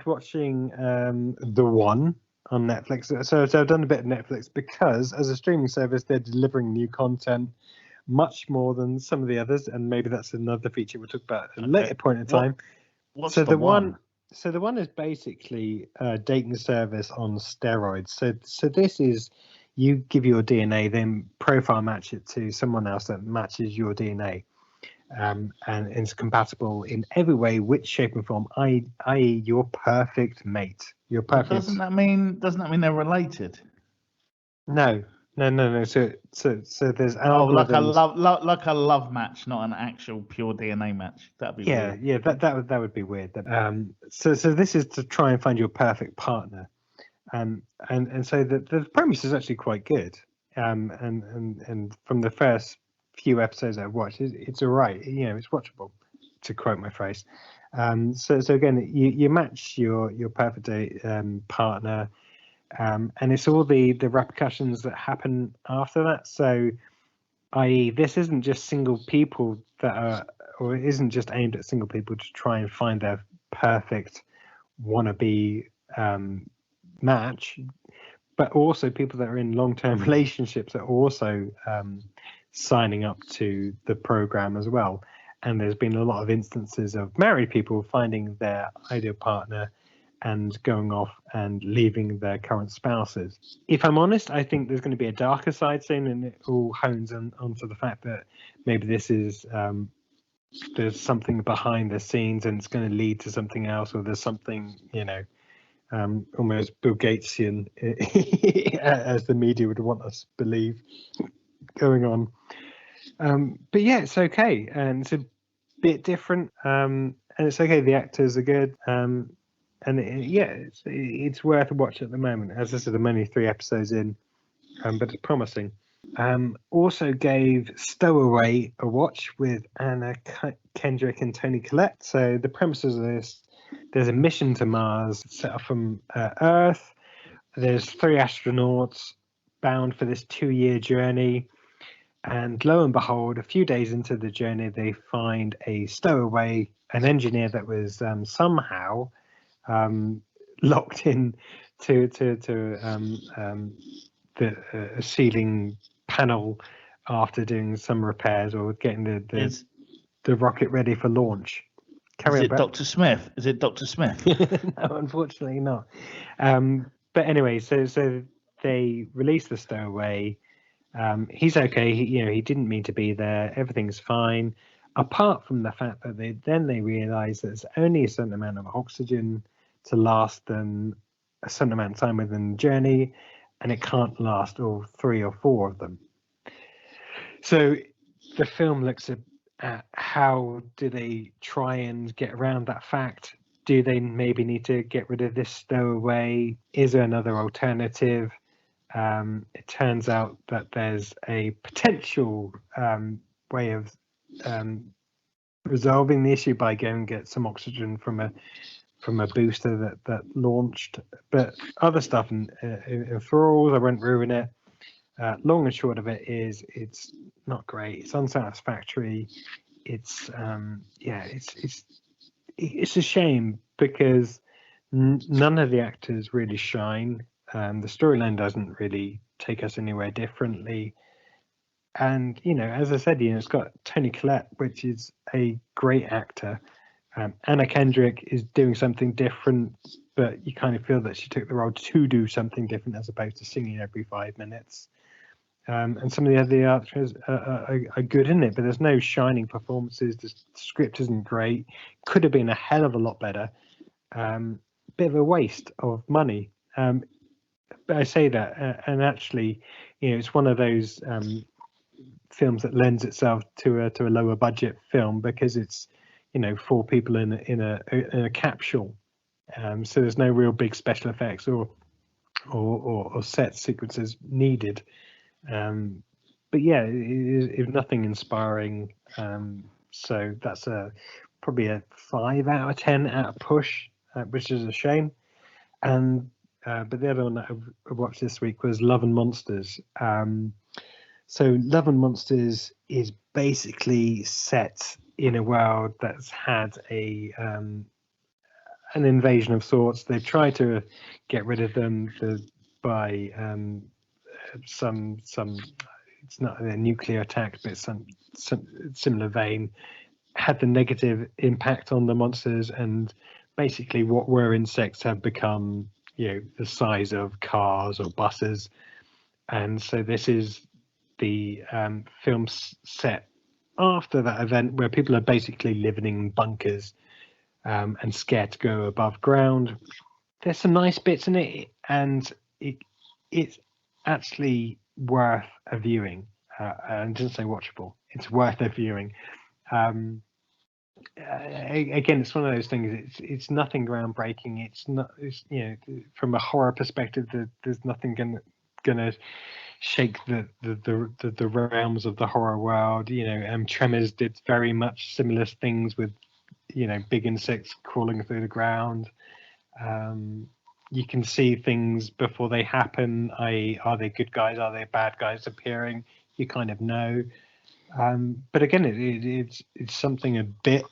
watching The One on Netflix. So I've done a bit of Netflix because as a streaming service, they're delivering new content much more than some of the others, and maybe that's another feature we'll talk about at a later point in time. What's so The One? The One is basically a dating service on steroids. So this is, you give your DNA, then profile match it to someone else that matches your DNA. And it's compatible in every way, which shape and form, i.e. your perfect mate. Your perfect. Doesn't that mean they're related? No. So there's like algorithms. like a love match, not an actual pure DNA match. That'd be weird. Yeah, that would be weird. So this is to try and find your perfect partner. And so the premise is actually quite good. And from the first few episodes I've watched, it's all right. It's watchable, to quote my phrase. So again, you match your perfect partner, and it's all the repercussions that happen after that. So, i.e., this isn't just single people or it isn't just aimed at single people to try and find their perfect wannabe match, but also people that are in long-term relationships are also signing up to the program as well. And there's been a lot of instances of married people finding their ideal partner and going off and leaving their current spouses. If I'm honest, I think there's going to be a darker side soon, and it all hones onto the fact that maybe this is there's something behind the scenes and it's going to lead to something else, or there's something, almost Bill Gatesian, as the media would want us to believe, going on. But yeah, it's okay, and it's a bit different, and it's okay. The actors are good, and it's worth a watch at the moment. As I said, I'm only 3 episodes in, but it's promising. Also gave Stowaway a watch with Anna Kendrick and Toni Collette. So the premises of this: there's a mission to Mars set up from Earth. There's 3 astronauts bound for this 2-year journey. And lo and behold, a few days into the journey, they find a stowaway, an engineer that was somehow locked in to the ceiling panel after doing some repairs or getting the rocket ready for launch. Is it Dr. Smith? Is it Dr. Smith? No, unfortunately not. But anyway, so they release the stowaway. He's okay. He didn't mean to be there. Everything's fine, apart from the fact that they realize there's only a certain amount of oxygen to last them a certain amount of time within the journey, and it can't last all 3 or 4 of them. So the film looks at how do they try and get around that fact. Do they maybe need to get rid of this stowaway? Is there another alternative? It turns out that there's a potential way of resolving the issue by going and get some oxygen from a booster that launched. But other stuff enthralls. I won't ruin it. Long and short of it is, it's not great. It's unsatisfactory. It's a shame because none of the actors really shine. The storyline doesn't really take us anywhere differently. And, as I said, it's got Toni Collette, which is a great actor. Anna Kendrick is doing something different, but you kind of feel that she took the role to do something different as opposed to singing every 5 minutes. And some of the other actors are good in it, but there's no shining performances. The script isn't great. Could have been a hell of a lot better. Bit of a waste of money. But I say that, and actually, it's one of those films that lends itself to a lower budget film because it's 4 people in a capsule, so there's no real big special effects or set sequences needed. But yeah, it's nothing inspiring. So that's probably a 5 out of 10 out of push, which is a shame. And but the other one that I watched this week was Love and Monsters. So Love and Monsters is basically set in a world that's had an invasion of sorts. They've tried to get rid of them by some it's not a nuclear attack, but some similar vein, had the negative impact on the monsters, and basically what were insects have become the size of cars or buses, and so this is the film set after that event, where people are basically living in bunkers and scared to go above ground. There's some nice bits in it, and it's actually worth a viewing. And didn't say watchable. It's worth a viewing. Again, it's one of those things. It's nothing groundbreaking. It's not. It's, from a horror perspective, there's nothing gonna shake the realms of the horror world. Tremors did very much similar things with big insects crawling through the ground. You can see things before they happen. Are they good guys? Are they bad guys appearing? You kind of know. But again, it's something a bit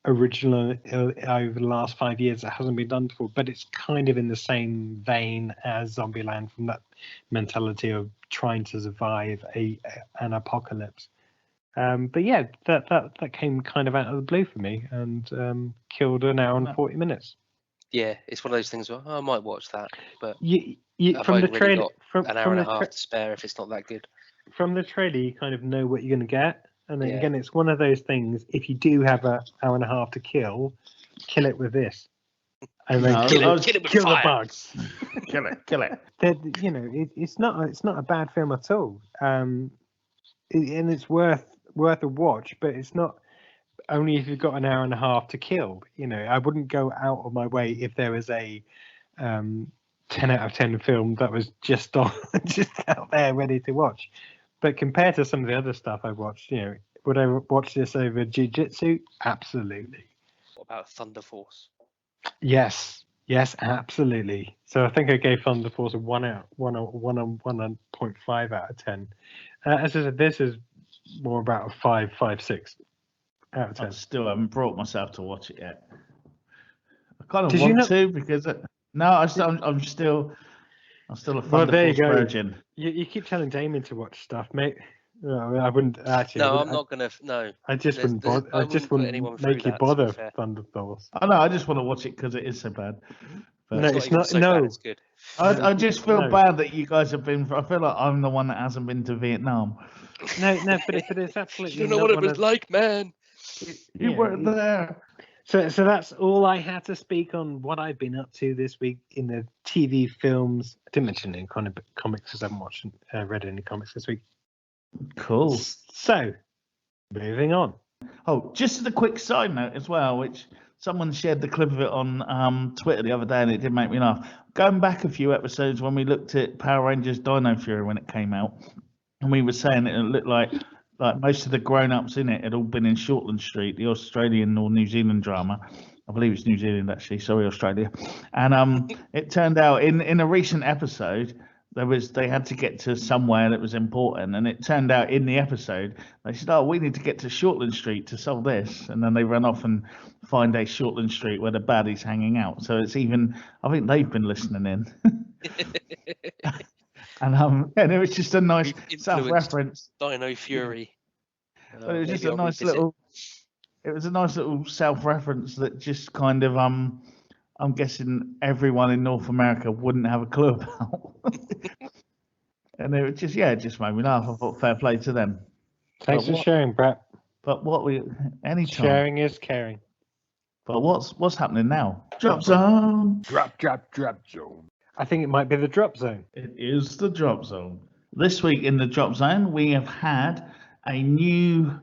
original over the last 5 years that hasn't been done before. But it's kind of in the same vein as Zombieland, from that mentality of trying to survive an apocalypse. But yeah, that came kind of out of the blue for me, and killed an hour and 40 minutes. Yeah, it's one of those things where I might watch that, but from the trailer, an hour and a half to spare if it's not that good. From the trailer, you kind of know what you're going to get, and then Yeah. again, it's one of those things. If you do have an hour and a half to kill it with this, and then kill it with the fire. bugs. Kill it. It's not a bad film at all, and it's worth a watch. But it's not only if you've got an hour and a half to kill. I wouldn't go out of my way if there was a 10 out of 10 film that was just out there ready to watch. But compared to some of the other stuff I watched, would I watch this over Jujitsu? Absolutely. What about Thunder Force? Yes, absolutely. So I think I gave Thunder Force a 1.5 out of 10. As I said, this is more about a 5.6 out of 10. I still haven't brought myself to watch it yet. I kind of Did you want not- to, because I'm still a Thunder there you Force go. virgin. You keep telling Damien to watch stuff, mate. No, I wouldn't actually. No, I'm not gonna. No, I just wouldn't bother. I just put anyone wouldn't through make you that, to be bother, fair. Thunder Force. I know. I just want to watch it because it is so bad. But No, it's it's even not. so No, bad, it's good. I just feel No. bad that you guys have been. I feel like I'm the one that hasn't been to Vietnam. no, but it's absolutely. You don't know not what it one was of- like, man. You Yeah, weren't there. So that's all I had to speak on what I've been up to this week in the TV films. I didn't mention any kind of comics because I haven't read any comics this week. Cool. So, moving on. Oh, just as a quick side note as well, which someone shared the clip of it on Twitter the other day, and it did make me laugh. Going back a few episodes when we looked at Power Rangers Dino Fury when it came out, and we were saying it looked like most of the grown-ups in it had all been in Shortland Street, the Australian or New Zealand drama. I believe it's New Zealand, actually. Sorry, Australia. And it turned out in a recent episode, they had to get to somewhere that was important, and it turned out in the episode they said, "Oh, we need to get to Shortland Street to solve this," and then they run off and find a Shortland Street where the baddie's hanging out. So it's even, I think they've been listening in. And it was just a nice We've self-reference. Dino Fury. But it was just Maybe a I'll nice revisit. little. It was a nice little self-reference that just kind of I'm guessing everyone in North America wouldn't have a clue about. And it was just it just made me laugh. I thought fair play to them. Thanks for sharing, Brett. But anytime. Sharing is caring. But what's happening now? Drop zone. Drop zone. I think it might be the drop zone. It is the drop zone. This week in the drop zone, we have had a new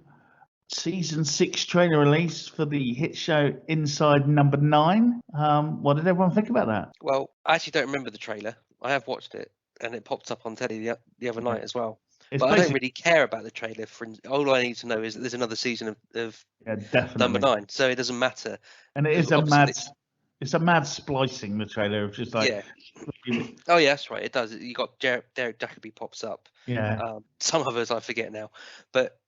season 6 trailer release for the hit show Inside Number 9. What did everyone think about that? Well, I actually don't remember the trailer. I have watched it, and it popped up on telly the other night as well. It's But I don't basically- really care about the trailer. All I need to know is that there's another season of Yeah, definitely. Number 9, so it doesn't matter. And it is Obviously- it's a mad splicing, the trailer, of just like Yeah. Oh yeah, that's right. It does. You got Derek Jacobi pops up. yeah. Some others I forget now, but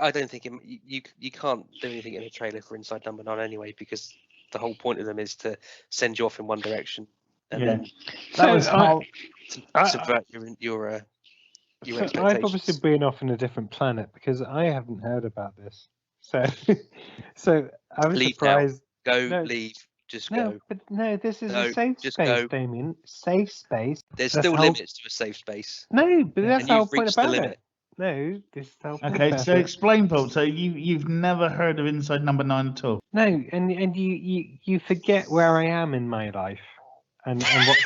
I don't think you can't do anything in a trailer for Inside Number 9 anyway, because the whole point of them is to send you off in one direction and Yeah. then That was how subvert your expectations. I've obviously been off on a different planet because I haven't heard about this. So I was Leave surprised. Go, No. leave. Just No, go. but no, this is No, a safe just space, go. Damien. Safe space. There's That's still how- limits to a safe space. No, but that's And the whole you've point reached the about limit. it. No, this is the whole point Okay, about so it. explain, Paul. So you've never heard of Inside Number 9 at all? No, and you forget where I am in my life, and what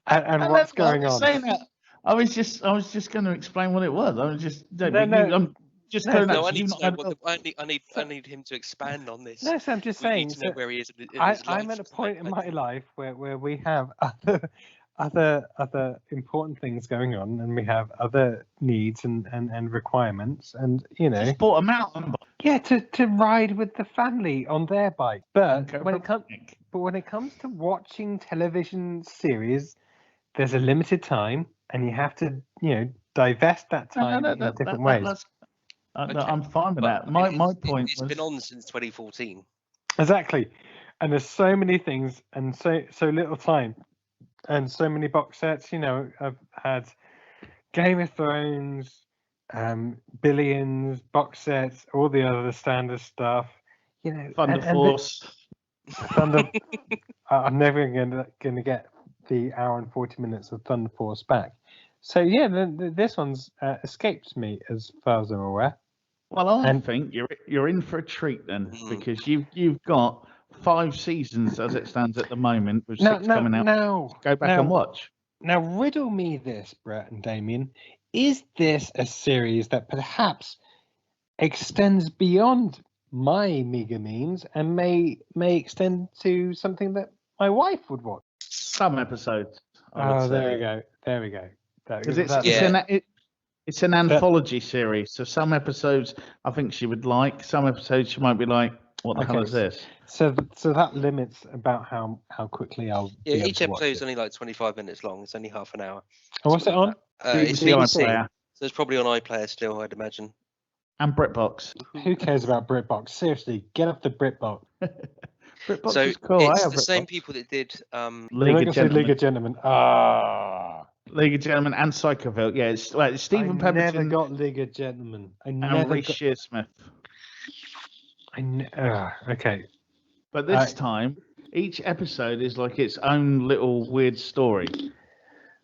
and what's going on. Saying that. I was just going to explain what it was. I was just No, I'm just no, going No, up. I So need you've to not know heard what of- I need him to expand on this. No, so I'm just We saying. need to know So where he is in his life. I'm at a point in my life where we have other important things going on, and we have other needs and requirements, and just bought a mountain bike. yeah, to ride with the family on their bike. But Okay, when it comes to watching television series, there's a limited time, and you have to divest that time in different ways. I'm fine with But that. My point it's was been on since 2014. Exactly, and there's so many things and so little time, and so many box sets. I've had Game of Thrones, Billions box sets, all the other standard stuff. Thunder Force. Thunder. I'm never gonna get the hour and 40 minutes of Thunder Force back. So yeah, this one's escaped me as far as I'm aware. Well, I think you're in for a treat then, because you've got 5 seasons as it stands at the moment, with 6 coming out. Go back and watch. Now, riddle me this, Brett and Damien. Is this a series that perhaps extends beyond my meager means and may extend to something that my wife would watch? Some episodes. There we go. Because it's an anthology series, so some episodes I think she would like. Some episodes she might be like, "What the hell is this?" So that limits about how quickly I'll. Yeah, be able each to watch episode is it. only like 25 minutes long. It's only half an hour. Oh, what's it on? It's BBC BBC, iPlayer. so it's probably on iPlayer still, I'd imagine. And BritBox. Who cares about BritBox? Seriously, get off the BritBox. BritBox So is cool. it's the same people that did League of Gentlemen. League of Gentlemen. League of Gentlemen and Psychoville. Yeah, it's Stephen I Pemberton. never got League of Gentlemen. and Reece Shearsmith. Okay. But this time, each episode is like its own little weird story,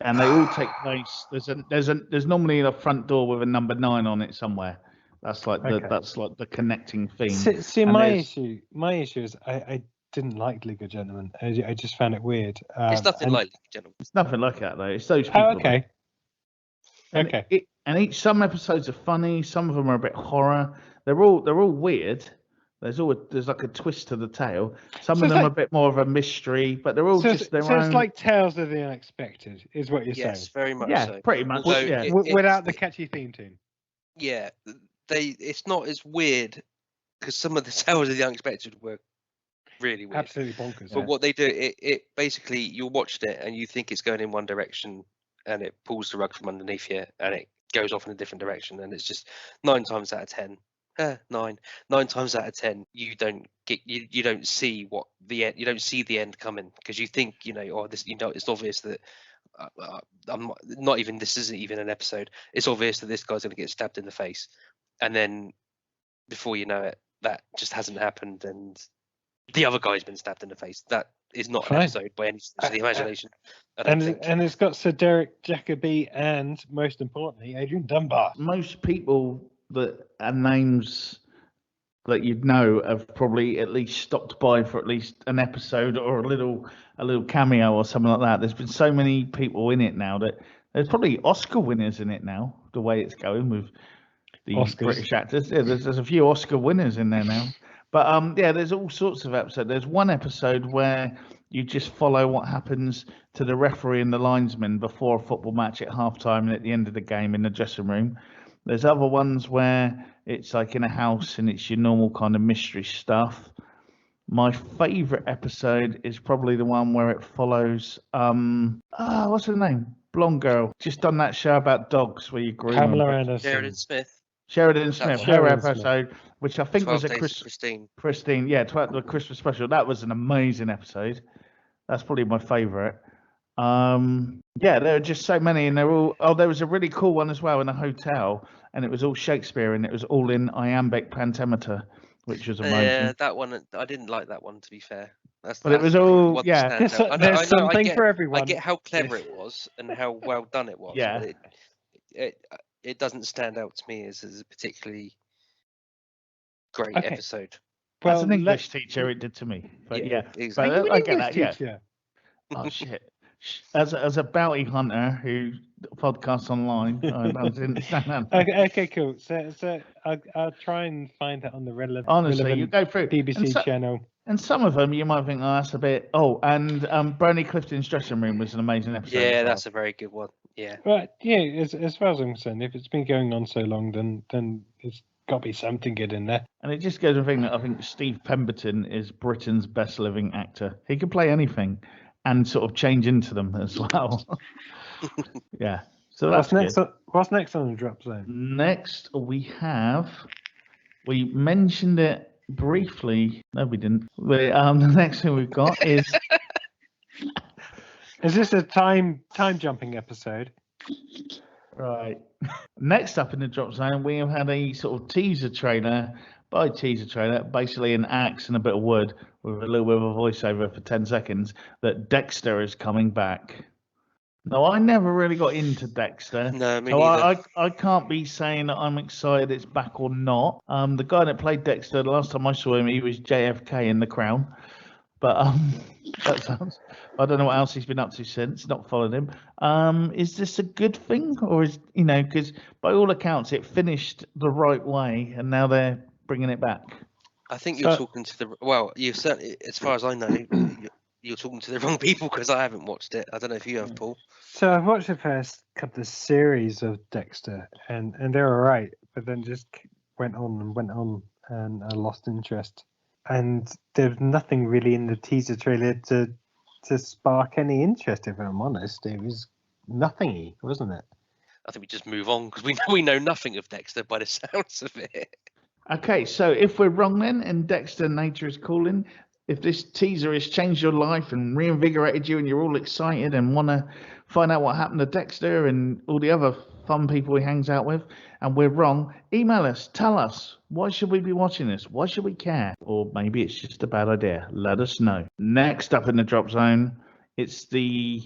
and they all take place. There's normally a front door with a number 9 on it somewhere. That's like the connecting theme. See, And my issue is I didn't like League of Gentlemen. I just found it weird. it's nothing like League of Gentlemen. It's nothing like that though. It's those people. Oh, okay. And Okay. some episodes are funny. Some of them are a bit horror. They're all weird. There's like a twist to the tale. Some of them are a bit more of a mystery, but they're all just their own. So it's like Tales of the Unexpected, is what you're saying? Yes, very much Yeah, so. pretty much. Although Yeah. Without the catchy theme tune. Yeah, it's not as weird, because some of the Tales of the Unexpected were really weird. Absolutely bonkers. But what they do, it basically, you watched it and you think it's going in one direction, and it pulls the rug from underneath you, and it goes off in a different direction, and it's just 9 times out of 10. 9 times out of 10, you don't see you don't see the end coming, because you think it's obvious that I'm not even, this isn't even an episode. It's obvious that this guy's going to get stabbed in the face, and then before you know it, that just hasn't happened, and the other guy's been stabbed in the face. That is not an episode by any stretch of the imagination. I don't think. And it's got Sir Derek Jacobi and, most importantly, Adrian Dunbar. Most people that are names that you'd know have probably at least stopped by for at least an episode or a little cameo or something like that. There's been so many people in it now that there's probably Oscar winners in it now, the way it's going with the Oscars. British actors. Yeah, there's a few Oscar winners in there now. But there's all sorts of episodes. There's one episode where you just follow what happens to the referee and the linesman before a football match at halftime and at the end of the game in the dressing room. There's other ones where it's like in a house and it's your normal kind of mystery stuff. My favourite episode is probably the one where it follows what's her name? Blonde girl. Just done that show about dogs where you groom Pamela them. Anderson. Sheridan Smith, her Sheridan episode, which I think was a Christine. the Christmas special. That was an amazing episode. That's probably my favourite. There are just so many, and they're all. Oh, there was a really cool one as well in a hotel, and it was all Shakespeare, and it was all in iambic pentameter, which was Yeah, amazing. that one I didn't like that one, to be fair. But it was all There's something for everyone. I get how clever it was and how well done it was, Yeah. but it doesn't stand out to me as a particularly great Okay. episode. As an English teacher, it did to me. But yeah, exactly. but I get that. Yeah. Teacher. Oh shit! As a bounty hunter who podcasts online, I didn't stand that. Okay, cool. So I'll try and find that on the relevant. Honestly, you go through BBC channel. And some of them you might think, oh, that's a bit. Oh, and Bernie Clifton's dressing room was an amazing episode. Yeah, that's a very good one. Yeah. Right. Yeah. As far as I'm concerned, if it's been going on so long, then it's got to be something good in there. And it just goes to think that I think Steve Pemberton is Britain's best living actor. He can play anything and sort of change into them as well. Yeah. So that's What's next on the drop zone? Next we mentioned it briefly. No, we didn't. The next thing we've got is. Is this a time jumping episode? Right. Next up in the drop zone, we have had a sort of teaser trailer. By teaser trailer, basically an axe and a bit of wood with a little bit of a voiceover for 10 seconds that Dexter is coming back. No, I never really got into Dexter. No, me so neither. I can't be saying that I'm excited it's back or not. The guy that played Dexter, the last time I saw him, he was JFK in The Crown. But that sounds. I don't know what else he's been up to since. Not followed him. Is this a good thing, or is because by all accounts it finished the right way, and now they're bringing it back? I think you're talking to the you certainly, as far as I know, you're talking to the wrong people because I haven't watched it. I don't know if you have, Paul. So I've watched the first couple of series of Dexter, and they're all right, but then just went on, and I lost interest. And there's nothing really in the teaser trailer to spark any interest. If I'm honest, it was nothingy, wasn't it? I think we just move on because we know nothing of Dexter by the sounds of it. Okay, so if we're wrong then, and Dexter Nature is calling, if this teaser has changed your life and reinvigorated you and you're all excited and want to find out what happened to Dexter and all the other fun people he hangs out with, and we're wrong, email us, tell us, why should we be watching this? Why should we care? Or maybe it's just a bad idea. Let us know. Next up in the drop zone, it's the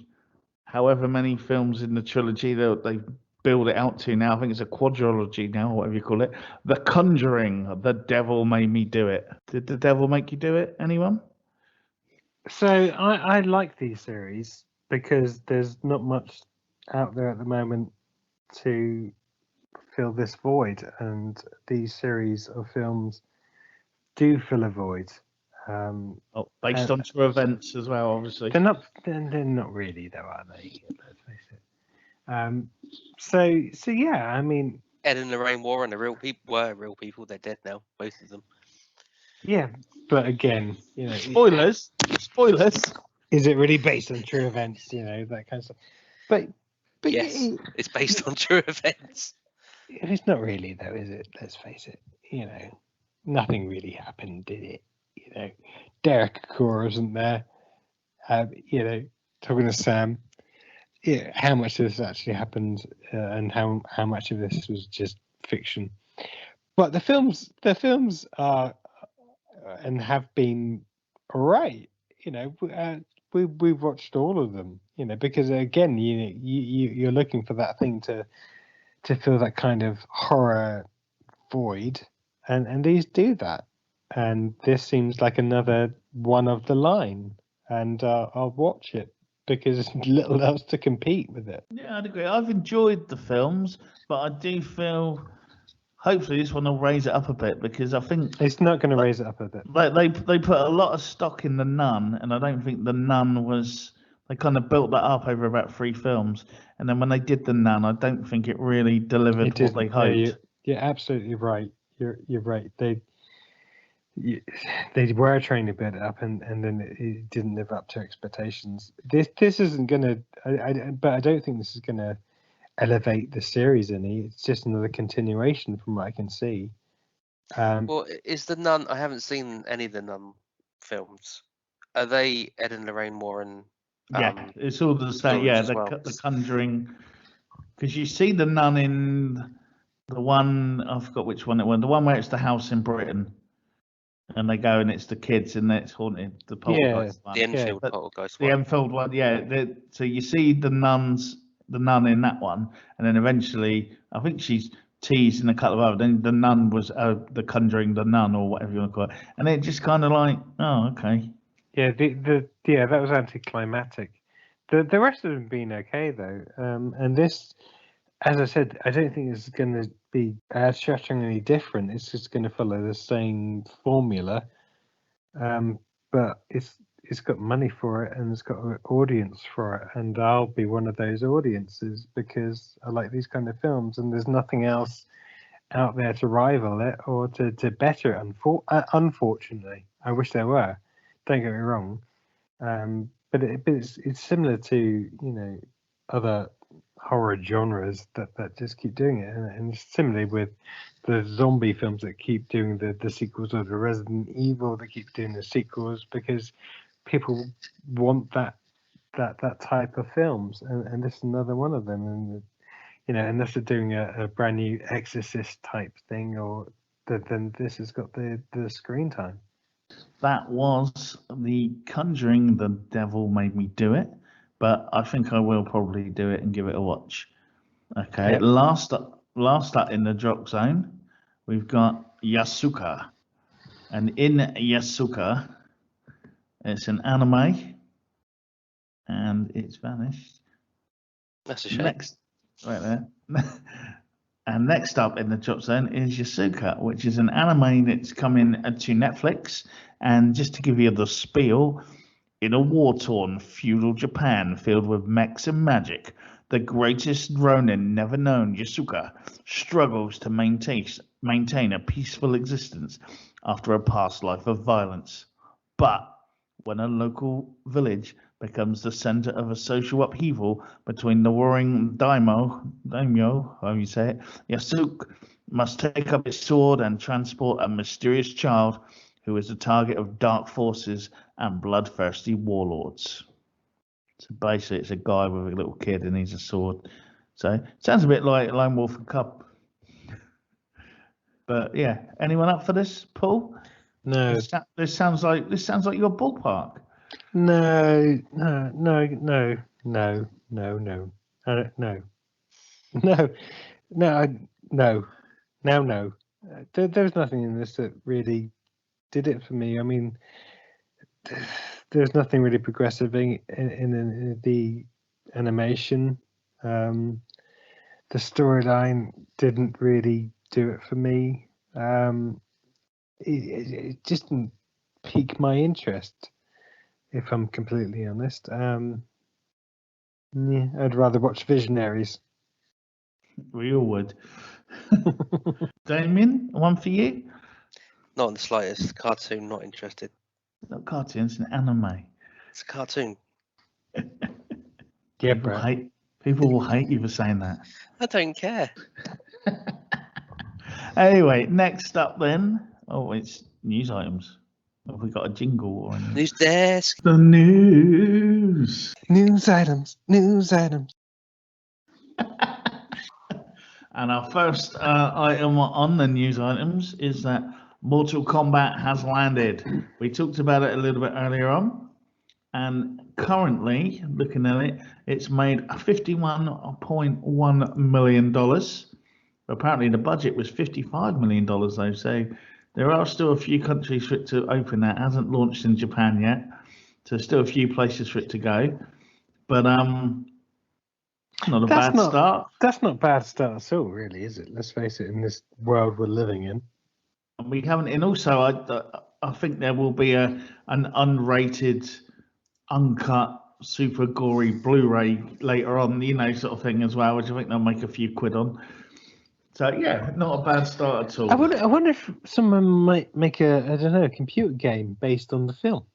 however many films in the trilogy that they build it out to now. I think it's a quadrilogy now, whatever you call it. The Conjuring, The Devil Made Me Do It. Did the devil make you do it? Anyone? So I like these series because there's not much out there at the moment to fill this void, and these series of films do fill a void. Based on true events as well, obviously. They're not really, though, are they? Let's face it. So yeah, I mean, Ed and Lorraine Warren were real people. They're dead now, both of them. Yeah, but again, spoilers. Is it really based on true events? That kind of stuff. But yes, it's based on true events. It's not really, though, is it? Let's face it. Nothing really happened, did it? Derek Core isn't there. Talking to Sam. Yeah, how much of this actually happened, and how much of this was just fiction. But the films are and have been all right. We've watched all of them. Because again, you're looking for that thing to fill that kind of horror void, and these do that. And this seems like another one of the line, and I'll watch it because there's little else to compete with it. Yeah, I'd agree. I've enjoyed the films, but I do feel hopefully this one will raise it up a bit, because I think it's not going to raise it up a bit. They put a lot of stock in The Nun, and I don't think The Nun was. They kind of built that up over about 3 films, and then when they did The Nun, I don't think it really delivered what they hoped. You're absolutely right. You're right. They were trying to build it up, and then it didn't live up to expectations. This isn't gonna. But I don't think this is gonna elevate the series any. It's just another continuation from what I can see. Well, is The Nun? I haven't seen any of the Nun films. Are they Ed and Lorraine Warren? Yeah, it's all the same. Yeah, the Conjuring. Because you see the Nun in the one, I forgot which one it was. The one where it's the house in Britain. and they go and it's the kids and it's haunted. The poltergeist one. The Enfield But poltergeist the one. Enfield one, yeah. So you see the nun in that one, and then eventually, I think she's teased in a couple of other. Then the nun was the Conjuring, the nun, or whatever you want to call it, and it just kind of like, oh, okay. Yeah, that was anticlimactic. The rest of them been okay though, and this, as I said, I don't think it's going to be earth-shatteringly different. It's just going to follow the same formula, but it's got money for it and it's got an audience for it, and I'll be one of those audiences because I like these kind of films, and there's nothing else out there to rival it or to better it. Unfortunately, I wish there were. Don't get me wrong, but it's similar to other horror genres that just keep doing it, and similarly with the zombie films that keep doing the sequels, or the Resident Evil that keep doing the sequels, because people want that type of films, and this is another one of them. And unless they're doing a brand new Exorcist type thing, then this has got the screen time. That was the Conjuring. The Devil Made Me Do It, but I think I will probably do it and give it a watch. Okay, Yep. last up in the drop zone, we've got Yasuke, and in Yasuke, it's an anime, and it's vanished. That's a shame. Next, right there. And next up in the drop zone is Yasuke, which is an anime that's coming to Netflix. And just to give you the spiel, in a war-torn feudal Japan filled with mechs and magic, the greatest ronin never known, Yasuke, struggles to maintain a peaceful existence after a past life of violence. But when a local village becomes the center of a social upheaval between the warring daimyo, how you say it, Yasuke must take up his sword and transport a mysterious child who is the target of dark forces and bloodthirsty warlords. So basically, it's a guy with a little kid and he's a sword. So it sounds a bit like Lone Wolf and Cub. But yeah, anyone up for this, Paul? No. This sounds like your ballpark. No. There's nothing in this that really did it for me. I mean, there's nothing really progressive in the animation. The storyline didn't really do it for me. It just didn't pique my interest, if I'm completely honest. I'd rather watch Visionaries. We all would. Damien, one for you? Not in the slightest. Cartoon, not interested. Not cartoons, an anime. It's a cartoon. Yeah, Brett. People will hate you for saying that. I don't care. Anyway, next up then. Oh, it's news items. Have we got a jingle or anything? News desk. The news. News items. And our first item on the news items is that Mortal Kombat has landed. We talked about it a little bit earlier on. And currently, looking at it, it's made $51.1 million. Apparently, the budget was $55 million, though. So there are still a few countries for it to open that. It hasn't launched in Japan yet. So there's still a few places for it to go. But not a bad start. That's not a bad start at all, really, is it? Let's face it, in this world we're living in. And we haven't, and also I think there will be an unrated, uncut, super gory Blu-ray later on, sort of thing as well, which I think they'll make a few quid on. So yeah, not a bad start at all. I wonder if someone might make a computer game based on the film.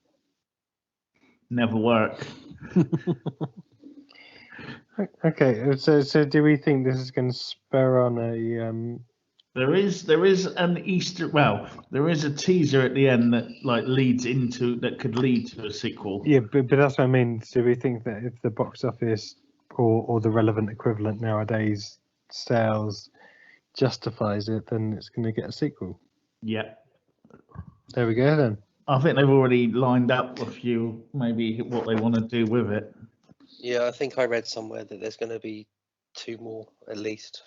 Never work. Okay, so do we think this is going to spur on a? There is an Easter. Well, there is a teaser at the end that could lead to a sequel. Yeah, but that's what I mean. Do we think that if the box office or the relevant equivalent nowadays sales justifies it, then it's going to get a sequel? Yeah. There we go then. I think they've already lined up a few, maybe what they want to do with it. Yeah, I think I read somewhere that there's going to be 2 more at least.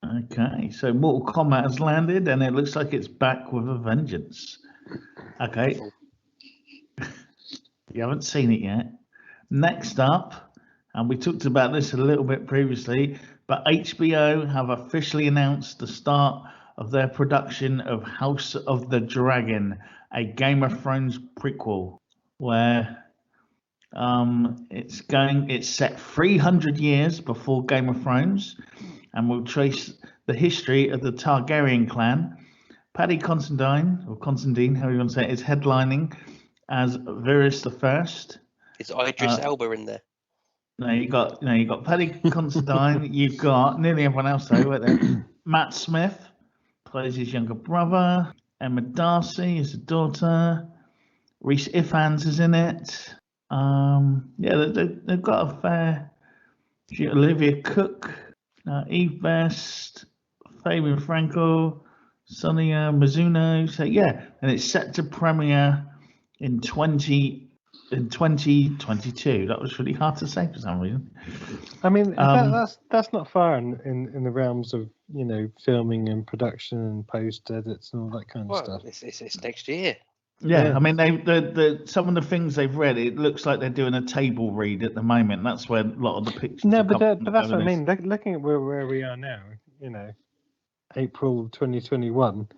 Okay, so Mortal Kombat has landed, and it looks like it's back with a vengeance. Okay, you haven't seen it yet. Next up, and we talked about this a little bit previously, but HBO have officially announced the start of their production of House of the Dragon, a Game of Thrones prequel, where it's set 300 years before Game of Thrones, and will trace the history of the Targaryen clan. Paddy Considine, or Considine, however you want to say it, is headlining as Varys the First. Is Idris Elba in there? No, you got Paddy Considine. You've got nearly everyone else though. Right there. Matt Smith plays his younger brother. Emma Darcy is the daughter. Rhys Ifans is in it. Yeah, they've got a fair. Olivia Cook, Eve Best, Fabian Franco, Sonia Mizuno. So yeah, and it's set to premiere in 2022. That was really hard to say for some reason. I mean, that's not far in the realms of, you know, filming and production and post edits and all that kind of stuff. It's next year. Yeah, I mean, some of the things they've read, it looks like they're doing a table read at the moment. That's where a lot of the pictures. No, but that's what I mean. Looking at where we are now, you know, April 2021,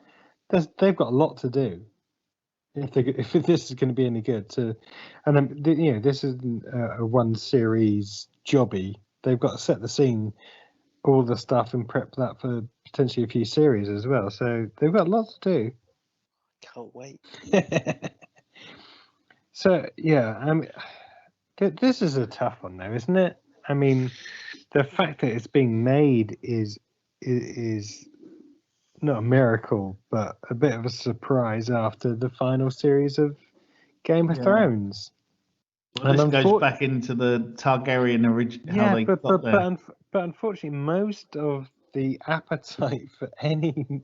they've got a lot to do. If this is going to be any good, you know, this isn't a one series jobby. They've got to set the scene, all the stuff, and prep that for potentially a few series as well. So they've got lots to do. Can't wait. So yeah, this is a tough one though, isn't it? I mean, the fact that it's being made is not a miracle, but a bit of a surprise after the final series of Game of Thrones. Well, this goes back into the Targaryen origin. Yeah, but unfortunately, most of the appetite for any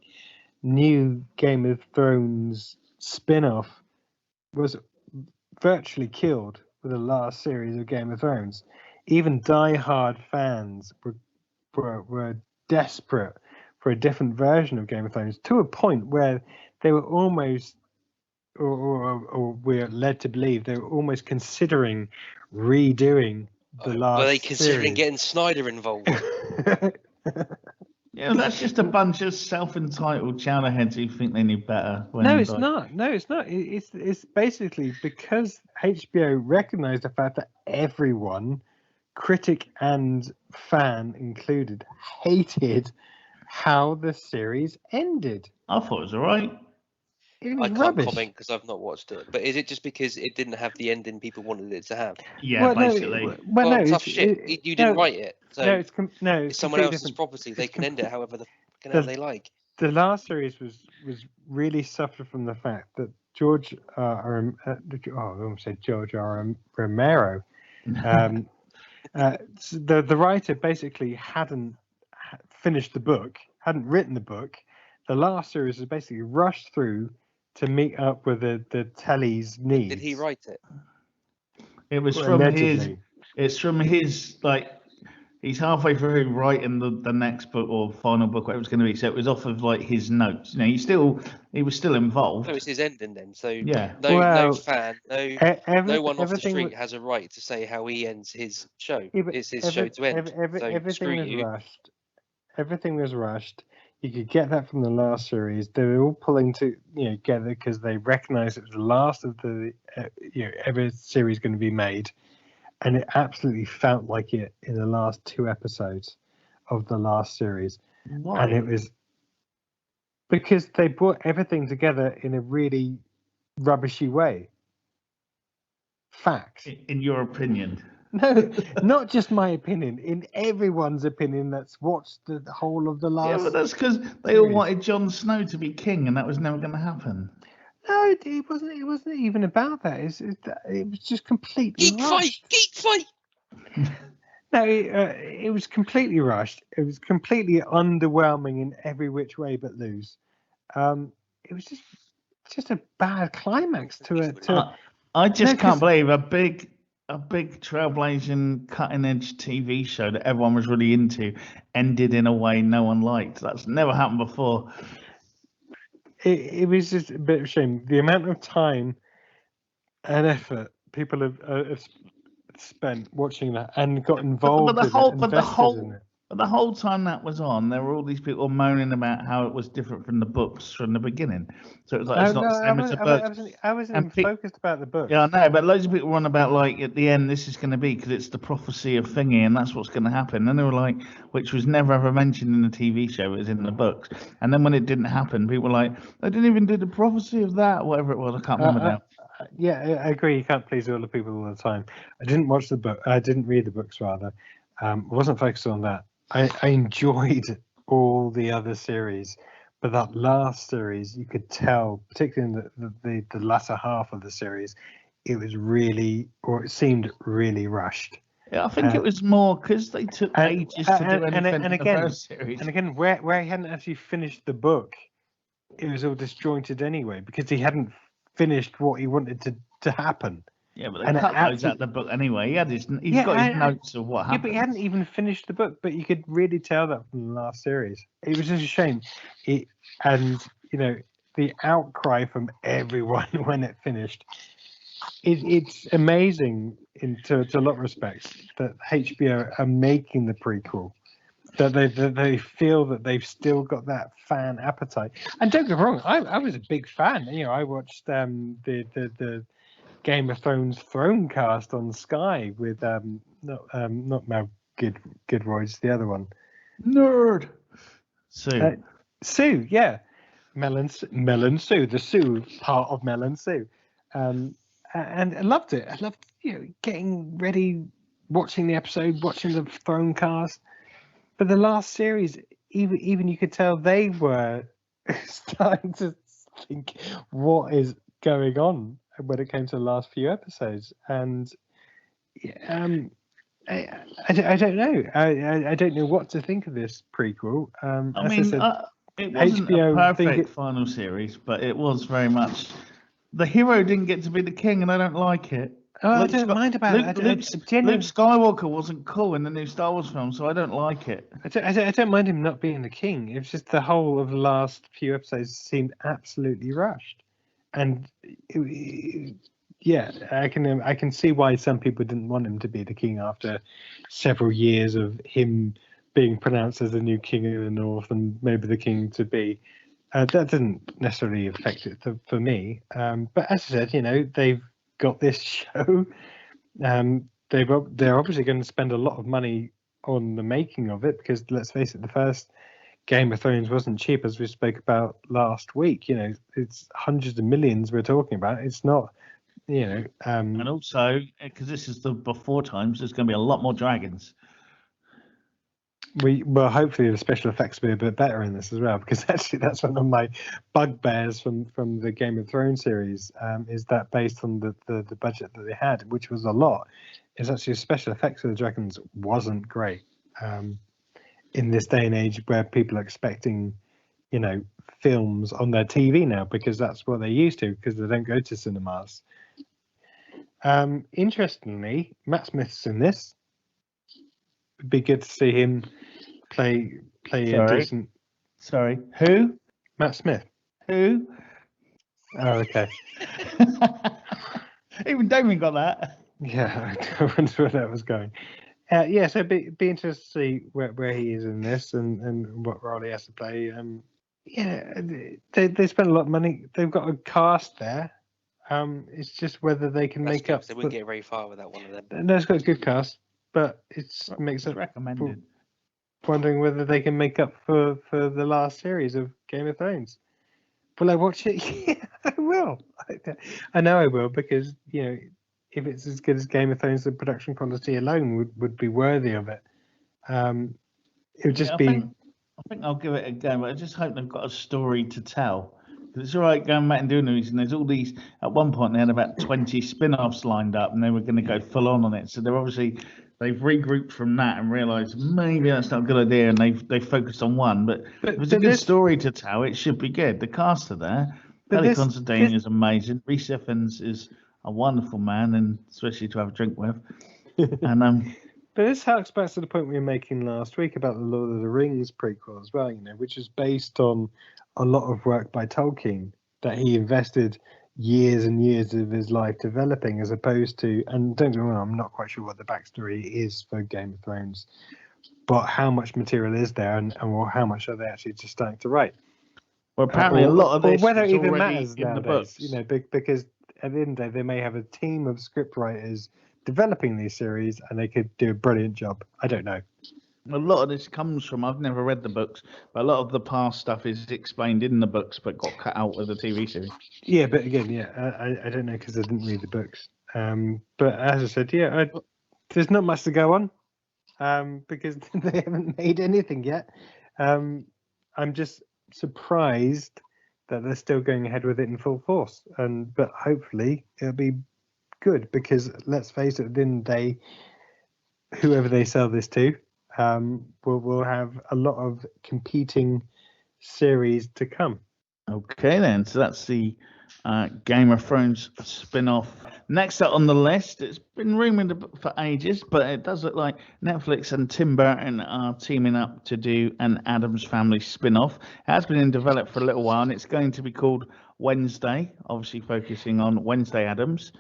new Game of Thrones spin-off was virtually killed with the last series of Game of Thrones. Even die-hard fans were desperate for a different version of Game of Thrones, to a point where they were almost, or we're led to believe, they were almost considering redoing the last Were they considering series. getting Snyder involved? Yeah, that's just a bunch of self-entitled chowderheads who think they knew better. No, it's not. No, it's not. It's basically because HBO recognised the fact that everyone, critic and fan included, hated how the series ended. I thought it was all right. It was I can't rubbish. comment because I've not watched it. But is it just because it didn't have the ending people wanted it to have? Yeah, basically. Well, tough shit. You didn't write it. So it's someone else's different. property. They can end it however they like. The last series was really suffered from the fact that George R. Romero, the writer basically hadn't finished the book, hadn't written the book. The last series was basically rushed through to meet up with the telly's needs. Did he write it? It was from his. It's from his, like, he's halfway through writing the next book or final book, whatever it's going to be. So it was off of like his notes. You know, he was still involved. No, it's his ending then. So yeah, no fan, no one off the street has a right to say how he ends his show. It's his show to end. Everything was rushed. You could get that from the last series. They were all pulling together because they recognised it was the last of the ever series going to be made. And it absolutely felt like it in the last 2 episodes of the last series. Why? And it was because they brought everything together in a really rubbishy way. Facts. In your opinion? No, not just my opinion. In everyone's opinion that's watched the whole of the last. Yeah, but that's because they all wanted Jon Snow to be king, and that was never going to happen. No, it wasn't. It wasn't even about that. It was just completely rushed. Geek fight. No, it was completely rushed. It was completely underwhelming in every which way but loose. It was just just a bad climax to it. I just No, can't 'cause- believe a big trailblazing cutting edge TV show that everyone was really into ended in a way no one liked. That's never happened before. It was just a bit of a shame. The amount of time and effort people have spent watching that and got involved in it, invested in it. But the whole time that was on, there were all these people moaning about how it was different from the books from the beginning. So it was like, it's not the same as the books. I wasn't And even focused about the book. Yeah, I know, but loads of people were on about, like, at the end, this is going to be, because it's the prophecy of thingy, and that's what's going to happen. And they were like, which was never ever mentioned in the TV show, it was in the books. And then when it didn't happen, people were like, they didn't even do the prophecy of that, whatever it was. I can't remember now. Yeah, I agree. You can't please all the people all the time. I didn't watch the book. I didn't read the books, rather. I wasn't focused on that. I enjoyed all the other series, but that last series, you could tell, particularly in the latter half of the series, it was really, or it seemed really rushed. Yeah, I think it was more because they took ages to do anything in the first series. And again, where he hadn't actually finished the book, it was all disjointed anyway, because he hadn't finished what he wanted to happen. Yeah, but they cut those out the book anyway. He's got his notes of what happened. Yeah, but he hadn't even finished the book, but you could really tell that from the last series. It was just a shame. And the outcry from everyone when it finished. It's amazing to a lot of respects that HBO are making the prequel. That they feel that they've still got that fan appetite. And don't get me wrong, I was a big fan. I watched the Game of Thrones Thronecast on Sky with not Mel Gilroy's, the other one. Nerd. Sue, yeah. Mel and Sue, the Sue part of Mel and Sue. And I loved it. I loved getting ready, watching the episode, watching the Thronecast. But the last series, even you could tell they were starting to think, what is going on when it came to the last few episodes. And I don't know. I don't know what to think of this prequel. It wasn't HBO a perfect final series, but it was very much. The hero didn't get to be the king, and I don't like it. Oh, I don't mind about it. Luke Skywalker wasn't cool in the new Star Wars film, so I don't like it. I don't mind him not being the king. It's just the whole of the last few episodes seemed absolutely rushed, and I can see why some people didn't want him to be the king after several years of him being pronounced as the new king of the North and maybe the king to be. That didn't necessarily affect it for me. But as I said, they've got this show. They're obviously going to spend a lot of money on the making of it, because let's face it, the first Game of Thrones wasn't cheap, as we spoke about last week. It's hundreds of millions we're talking about. It's not, and also, because this is the before times, there's going to be a lot more dragons. Hopefully the special effects will be a bit better in this as well, because actually that's one of my bugbears from the Game of Thrones series, is that based on the budget that they had, which was a lot, is actually special effects of the dragons wasn't great. In this day and age where people are expecting, films on their TV now, because that's what they're used to, because they don't go to cinemas. Interestingly, Matt Smith's in this. It'd be good to see him play a decent. Sorry, who? Matt Smith. Who? Oh, okay. Even Damian got that. Yeah, I wonder where that was going. So it'd be interesting to see where he is in this and what role he has to play. They spent a lot of money. They've got a cast there. It's just whether they can make up. They wouldn't get very far without one of them. No, it's got a good cast, but it makes it recommended. Wondering whether they can make up for the last series of Game of Thrones. Will I watch it? Yeah, I will. I know I will, because if it's as good as Game of Thrones, the production quality alone would be worthy of it. It would just be. I think I'll give it a go, but I just hope they've got a story to tell. It's all right going back and doing these, and there's all these. At one point, they had about 20 spin-offs lined up, and they were going to go full on it. So they've regrouped from that and realised maybe that's not a good idea, and they've focused on one. But if it's a good story to tell, it should be good. The cast are there. Kelly Considine is amazing. Rhys Ifans is a wonderful man, and especially to have a drink with. And But this harks back to the point we were making last week about the Lord of the Rings prequel as well, which is based on a lot of work by Tolkien that he invested years and years of his life developing, as opposed to, and don't get me wrong, I'm not quite sure what the backstory is for Game of Thrones, but how much material is there, and how much are they actually just starting to write? Well, apparently a lot of this or whether is it even already matters in the nowadays, books. because at the end of the day, they may have a team of script writers developing these series, and they could do a brilliant job. I don't know. A lot of this comes from, I've never read the books, but a lot of the past stuff is explained in the books, but got cut out with the TV series. Yeah, but again, I don't know because I didn't read the books. But as I said, there's not much to go on, because they haven't made anything yet. I'm just surprised that they're still going ahead with it in full force, but hopefully it'll be good, because let's face it, at the end of the day, whoever they sell this to will have a lot of competing series to come. Okay then, so that's the Game of Thrones spin-off. Next up on the list, it's been rumoured for ages, but it does look like Netflix and Tim Burton are teaming up to do an Addams Family spin-off. It has been in development for a little while, and it's going to be called Wednesday, obviously focusing on Wednesday Addams.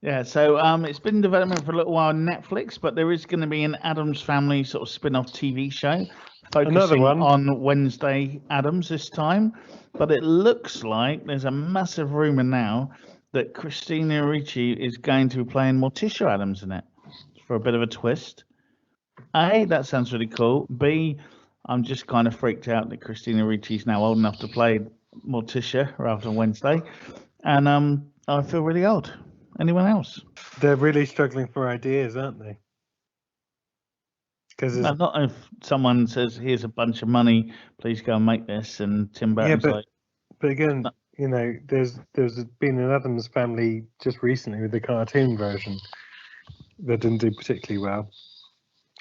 Yeah, so it's been in development for a little while on Netflix, but there is going to be an Addams Family sort of spin-off TV show focusing on Wednesday Addams this time. But it looks like there's a massive rumour now that Christina Ricci is going to be playing Morticia Addams in it for a bit of a twist. A, that sounds really cool. B, I'm just kind of freaked out that Christina Ricci is now old enough to play Morticia rather than Wednesday. And I feel really old. Anyone else? They're really struggling for ideas, aren't they? Because not if someone says, "Here's a bunch of money, please go and make this," and Tim Burton's but again, there's been an Addams Family just recently with the cartoon version that didn't do particularly well,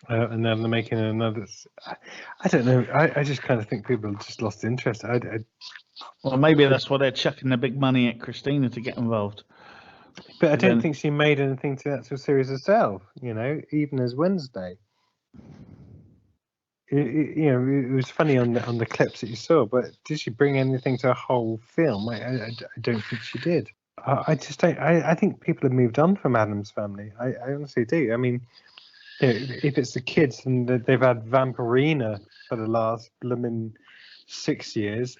and now they're making another. I don't know. I just kind of think people have just lost interest. Well, maybe that's why they're chucking the big money at Christina to get involved. But I don't think she made anything to the actual series herself, even as Wednesday. It was funny on the clips that you saw, but did she bring anything to a whole film? I don't think she did. I just don't. I think people have moved on from Addams Family. I honestly do. I mean, if it's the kids and they've had Vampirina for the last blooming 6 years,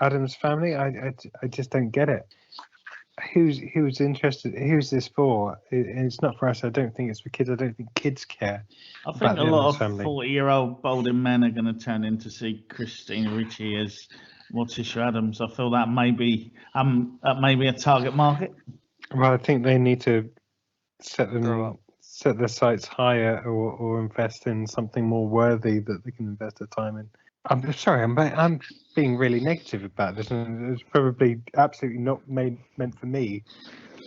Addams Family, I just don't get it. Who's interested? Who's this for? It's not for us. I don't think it's for kids. I don't think kids care. I think a lot of 40-year-old balding men are going to turn in to see Christina Ricci as Morticia Addams. I feel that may be a target market. Well, I think they need to set their sights higher, or invest in something more worthy that they can invest their time in. I'm sorry, I'm being really negative about this, and it's probably absolutely not meant for me.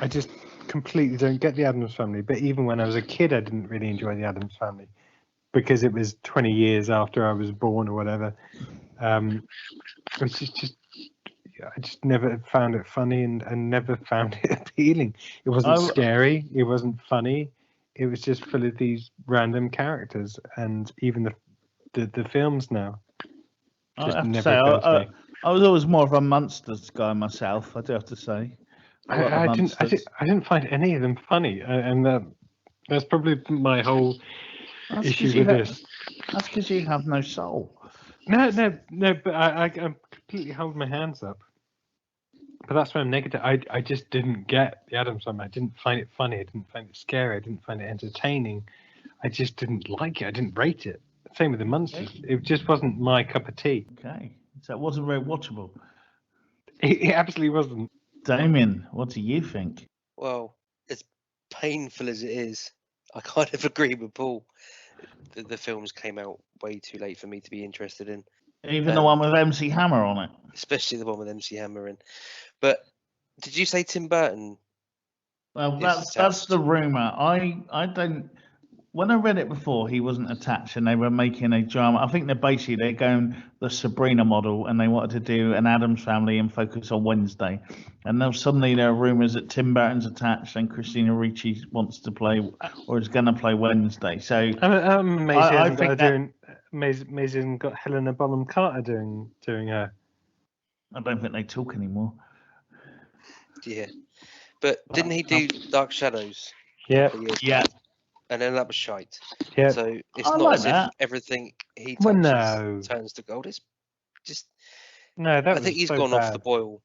I just completely don't get the Addams Family. But even when I was a kid, I didn't really enjoy the Addams Family because it was 20 years after I was born or whatever. I just never found it funny and never found it appealing. It wasn't scary. It wasn't funny. It was just full of these random characters, and even the films now. I have to say, I was always more of a Munsters guy myself. I do have to say. I didn't find any of them funny, and that's probably my whole issue with this. That's because you have no soul. No, but I completely hold my hands up. But that's why I'm negative. I just didn't get the Addams Family. I didn't find it funny. I didn't find it scary. I didn't find it entertaining. I just didn't like it. I didn't rate it. Same with the Munsters. Okay. It just wasn't my cup of tea. Okay. So it wasn't very watchable. It absolutely wasn't. Damian, what do you think? Well, as painful as it is, I kind of agree with Paul. The films came out way too late for me to be interested in. Even the one with MC Hammer on it? Especially the one with MC Hammer in. But did you say Tim Burton? Well, that's the rumour. I don't... when I read it before, he wasn't attached, and they were making a drama. I think they're going the Sabrina model, and they wanted to do an Addams Family and focus on Wednesday. And now suddenly there are rumours that Tim Burton's attached, and Christina Ricci wants to play or is going to play Wednesday. So I'm amazed I he think hasn't got Helena Bonham Carter doing her. I don't think they talk anymore. Yeah, but didn't he do Dark Shadows? Yeah. Yeah. And then that was shite. Yeah. So it's I not like as that. if everything he Well, touches no. turns to gold. It's just No, that I was think he's so gone bad. off the boil.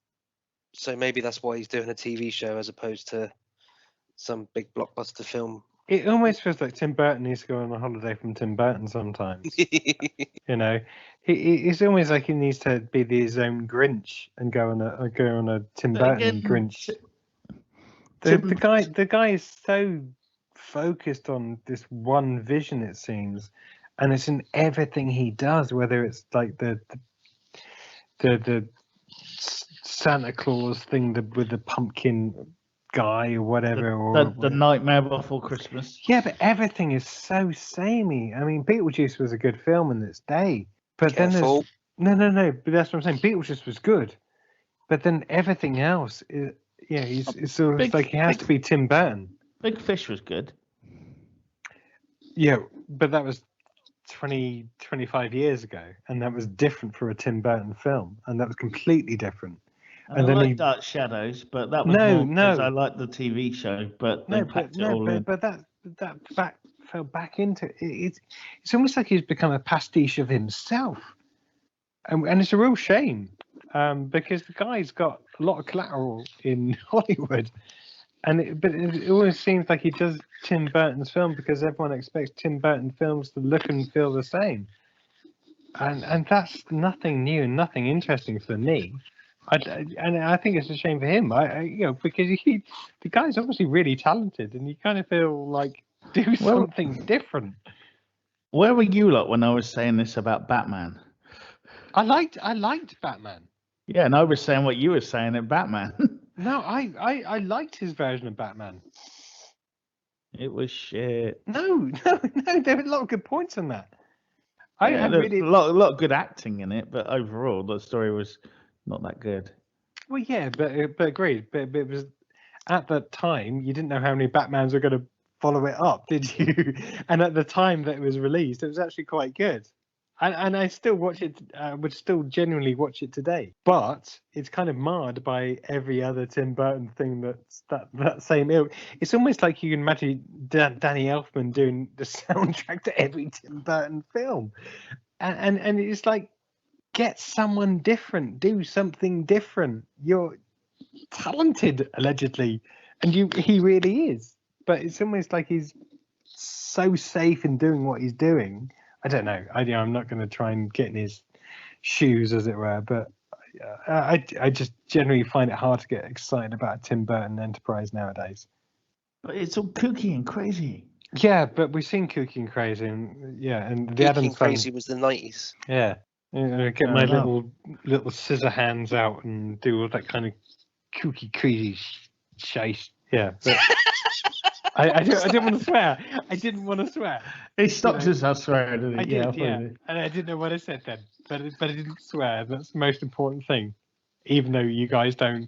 So maybe that's why he's doing a TV show as opposed to some big blockbuster film. It almost feels like Tim Burton needs to go on a holiday from Tim Burton sometimes. You know, it's almost like he needs to be his own Grinch and go on a Tim Burton Grinch. The guy is so focused on this one vision, it seems, and it's in everything he does, whether it's like the Santa Claus thing with the pumpkin guy or whatever, the Nightmare Before Christmas. Yeah, but everything is so samey. I mean, Beetlejuice was a good film in its day, but Careful. then there's no. But that's what I'm saying. Beetlejuice was good, but then everything else is. Yeah, it's sort of like he has to be Tim Burton. Big Fish was good. Yeah, but that was 25 years ago, and that was different for a Tim Burton film, and that was completely different. And then I like Dark Shadows, but that was because I liked the TV show, but they packed it all in. But that fell back into it. It's almost like he's become a pastiche of himself, and it's a real shame. Because the guy's got a lot of collateral in Hollywood, but it always seems like he does Tim Burton's film because everyone expects Tim Burton films to look and feel the same, and that's nothing new and nothing interesting for me. And I think it's a shame for him. Because the guy's obviously really talented, and you kind of feel like do something different. Where were you lot when I was saying this about Batman? I liked Batman. Yeah, and I was saying what you were saying at Batman. No, I liked his version of Batman. It was shit. No, there were a lot of good points in that. A lot of good acting in it, but overall the story was not that good. Well, yeah, but agreed. But it was at that time you didn't know how many Batmans were going to follow it up, did you? And at the time that it was released, it was actually quite good. And I still watch it. Would still genuinely watch it today. But it's kind of marred by every other Tim Burton thing that's that same ilk. It's almost like you can imagine Danny Elfman doing the soundtrack to every Tim Burton film, and it's like, get someone different, do something different. You're talented, allegedly, and he really is. But it's almost like he's so safe in doing what he's doing. I don't know. I'm not going to try and get in his shoes, as it were, but I just generally find it hard to get excited about a Tim Burton enterprise nowadays. But it's all kooky and crazy. Yeah, but we've seen kooky and crazy, and the Addams crazy was the 90s. Yeah, get my little scissor hands out and do all that kind of kooky crazy shite. Yeah. But I didn't want to swear. I didn't want to swear. He stopped himself swearing, didn't he? I did, yeah. And I didn't know what I said then, but I didn't swear. That's the most important thing. Even though you guys don't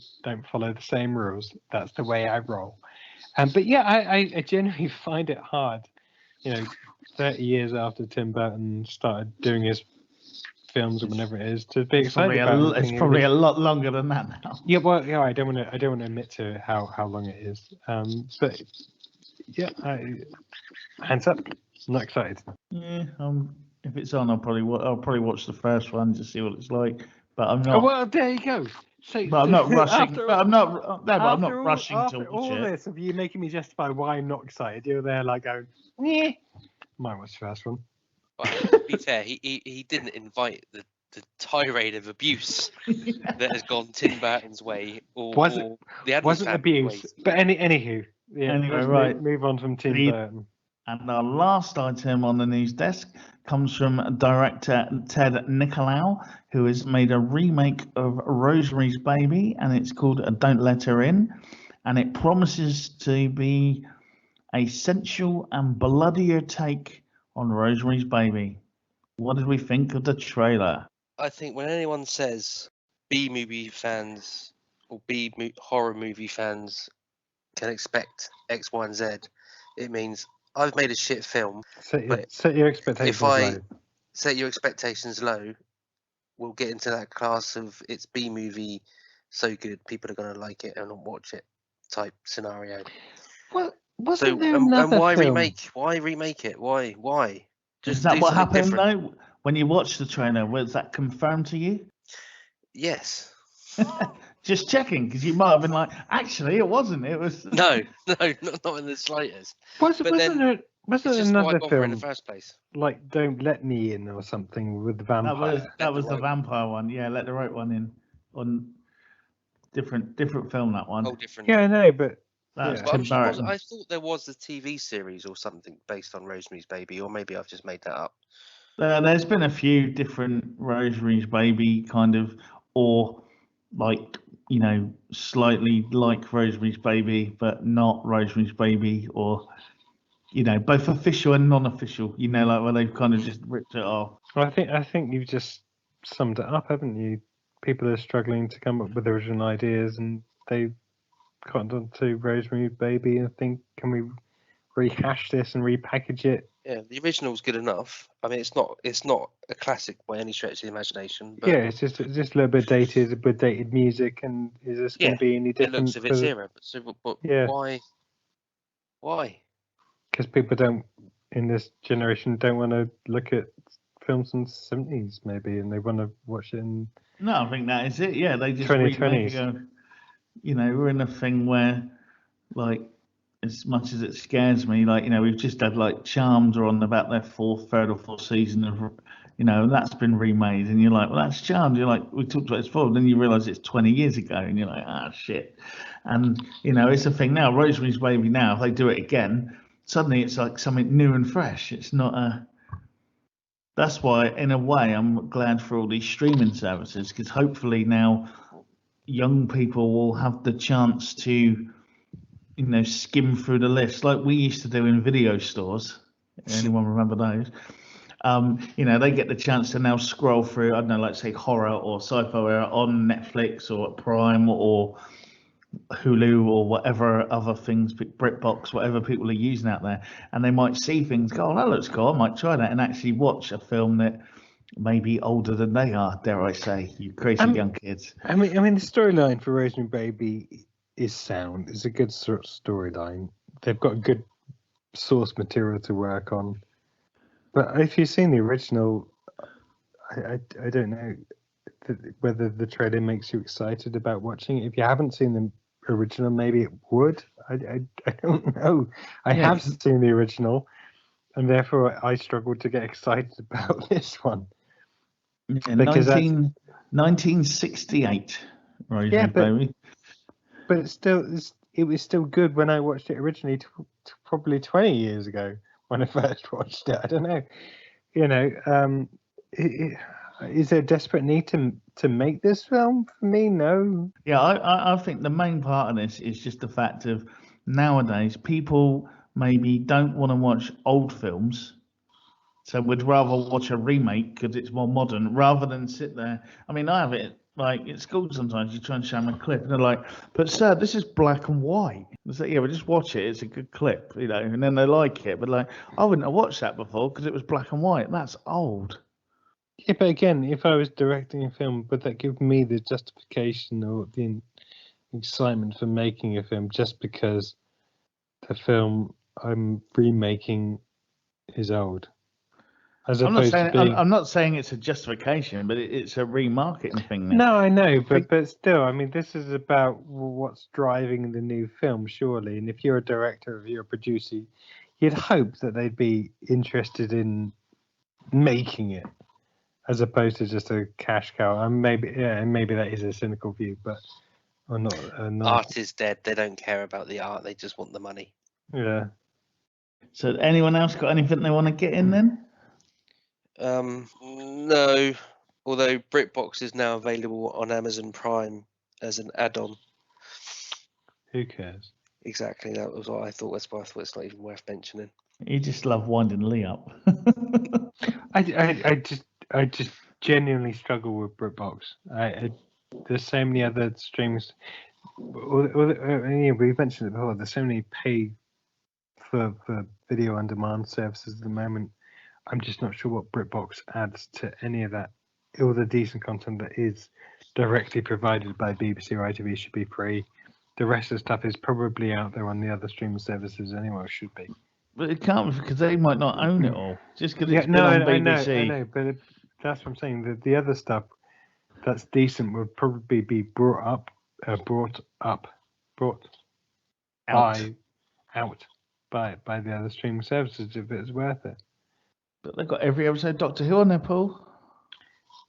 follow the same rules, that's the way I roll. But yeah, I genuinely find it hard. 30 years after Tim Burton started doing his films or whenever it is, to be excited about. It's probably a lot longer than that now. Yeah, well, yeah, I don't want to admit to how long it is. But yeah, hands up. I'm not excited. Yeah, if it's on, I'll probably watch the first one to see what it's like. But I'm not. Oh, well, there you go. So, but I'm not rushing. I'm not rushing to watch all it. This of you making me justify why I'm not excited. You're there like going, yeah. Might watch the first one. Well, to be fair, he didn't invite the tirade of abuse that has gone Tim Burton's way, or the Addams wasn't abuse. Way. But anywho, yeah. Anyway, right. Move on from Tim Burton. And our last item on the news desk comes from director Ted Nicolau, who has made a remake of Rosemary's Baby, and it's called Don't Let Her In, and it promises to be a sensual and bloodier take on Rosemary's Baby. What did we think of the trailer? I think when anyone says B-movie fans or horror movie fans can expect X, Y, and Z, it means I've made a shit film. Set your expectations If I low. set your expectations low, we'll get into that class of it's B-movie so good people are going to like it and not watch it type scenario. Well, So wasn't there and another why film? Why remake it? Why? Is Just that do what something happened different. though? When you watched the trailer, was that confirmed to you? Yes. Just checking, because you might have been like, actually, it wasn't. It was. No, not in the slightest. Wasn't there It's just why another bother in the film first place? like Don't Let Me In or something with the That vampire? was the vampire one. Yeah, Let the Right One In. On different film, that one. Oh, different. Yeah, I know, but That's But I'm Tim sure Burton. I thought there was a TV series or something based on Rosemary's Baby, or maybe I've just made that up. There's been a few different Rosemary's Baby kind of, or like, you know, slightly like Rosemary's Baby, but not Rosemary's Baby, or, you know, both official and non-official, you know, like where they've kind of just ripped it off. I think you've just summed it up, haven't you? People are struggling to come up with original ideas, and they got onto Rosemary's Baby and think, can we rehash this and repackage it? Yeah, the original's good enough. I mean, it's not a classic by any stretch of the imagination. But Yeah, it's just a little bit dated with dated music, and is this going to be any it different? looks of its era. But Yeah. Why? Because people in this generation don't want to look at films from the 70s, maybe, and they want to watch it in. No, I think that is it. Yeah, they just 2020s. You know, we're in a thing where, like, as much as it scares me, like, you know, we've just had like Charmed are on about their third or fourth season of, you know, and that's been remade, and you're like, well, that's Charmed. You're like, we talked about this before, then you realise it's 20 years ago, and you're like, ah, shit. And you know, it's a thing now. Rosemary's Baby now, if they do it again, suddenly it's like something new and fresh. It's not a. That's why, in a way, I'm glad for all these streaming services, because hopefully now young people will have the chance to, you know, skim through the list like we used to do in video stores. Anyone remember those? You know, they get the chance to now scroll through, I don't know, like say horror or sci-fi era on Netflix or Prime or Hulu or whatever other things, BritBox, whatever people are using out there, and they might see things, go, oh, that looks cool, I might try that, and actually watch a film that may be older than they are, dare I say, you crazy young kids. I mean, the storyline for Rosemary Baby is sound. It's a good sort of storyline. They've got good source material to work on. But if you've seen the original, I don't know whether the trailer makes you excited about watching it. If you haven't seen the original, maybe it would. I don't know. I have seen the original, and therefore I struggled to get excited about this one. Yeah, 1968, Rosemary Baby. But it was still good when I watched it originally, probably 20 years ago when I first watched it. I don't know. You know, is there a desperate need to make this film for me? No. Yeah, I think the main part of this is just the fact of nowadays people maybe don't want to watch old films, so would rather watch a remake because it's more modern rather than sit there. I mean, I have it like at school sometimes. You try and show them a clip and they're like, "But sir, this is black and white." It's like, yeah, but just watch it. It's a good clip, you know. And then they like it, but like, I wouldn't have watched that before because it was black and white. That's old. Yeah, but again, if I was directing a film, would that give me the justification or the excitement for making a film just because the film I'm remaking is old? I'm not saying it's a justification, but it's a remarketing thing now. No, I know, but still, I mean, this is about what's driving the new film, surely. And if you're a director, if you're a producer, you'd hope that they'd be interested in making it, as opposed to just a cash cow. And maybe that is a cynical view, but or not. Art is dead. They don't care about the art. They just want the money. Yeah. So, anyone else got anything they want to get in then? No. Although BritBox is now available on Amazon Prime as an add-on. Who cares? Exactly. That was what I thought. That's why I thought it's not even worth mentioning. You just love winding Lee up. I just genuinely struggle with BritBox. There's so many other streams. We've mentioned it before. There's so many pay for video on demand services at the moment. I'm just not sure what BritBox adds to any of that. All the decent content that is directly provided by BBC or ITV should be free. The rest of the stuff is probably out there on the other streaming services anyway, or should be. But it can't be because they might not own it all. Just because it's been no, on I BBC. know, but that's what I'm saying. The other stuff that's decent would probably be brought out by the other streaming services if it's worth it. But they've got every episode of Doctor Who on there, Paul.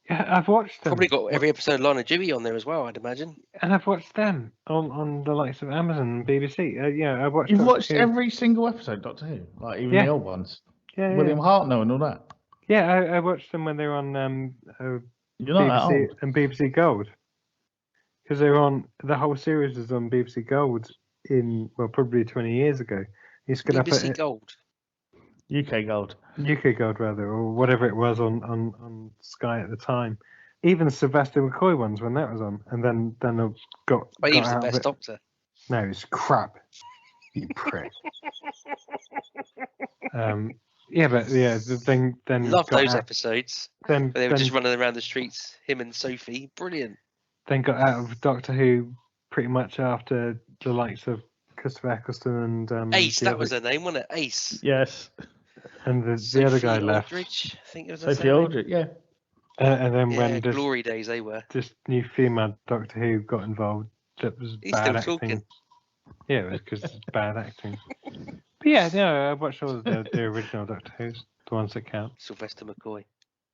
Yeah, I've watched them. Probably got every episode of Lana Dewey on there as well, I'd imagine. And I've watched them on the likes of Amazon and BBC. I watched. You've watched every single episode of Doctor Who, like even the old ones. Yeah, William Hartnell and all that. Yeah, I watched them when they were on You're not that BBC old. and BBC Gold. Because they were on, the whole series was on BBC Gold probably 20 years ago. You could BBC Gold. UK Gold. UK Gold rather, or whatever it was on Sky at the time. Even the Sylvester McCoy ones when that was on, and then I got. But he was out the of best it. Doctor. No, it's crap. You prick. Then Love got those out- episodes. Then Where they were then, just running around the streets, him and Sophie. Brilliant. then got out of Doctor Who pretty much after the likes of Christopher Eccleston and Ace, the that other- was her name, wasn't it? Ace. Yes. and the Sophie other guy left. Aldridge, I think it was her Sophie surname. Aldrich, yeah. And then Yeah, when glory days they were. this new female Doctor Who got involved, that was He's bad still acting. talking. Yeah, it was because it's bad acting. But yeah, no, I watched all of the original Doctor Who's, the ones that count. Sylvester McCoy.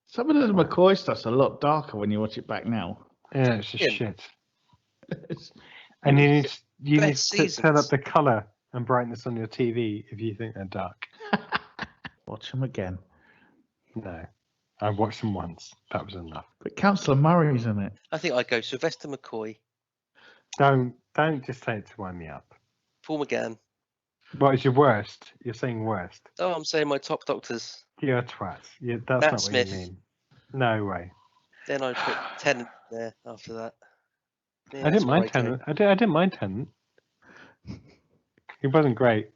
Some of the McCoy stuff's a lot darker when you watch it back now. Yeah, it's just Yeah. shit. And you need Best to turn seasons. up the colour and brightness on your TV if you think they're dark. Watch them again. No, I watched them once. That was enough. But Councillor Murray's in it. I think I'd go Sylvester McCoy, Don't just say it to wind me up. Paul McGann. What is your worst? You're saying worst. Oh, I'm saying my top Doctors. You're a twat. That's Matt not Smith. what you mean. No way. Then I'd put Tennant there after that. Yeah, I that's didn't mind what I'd go. Tennant. I didn't mind Tennant. He wasn't great.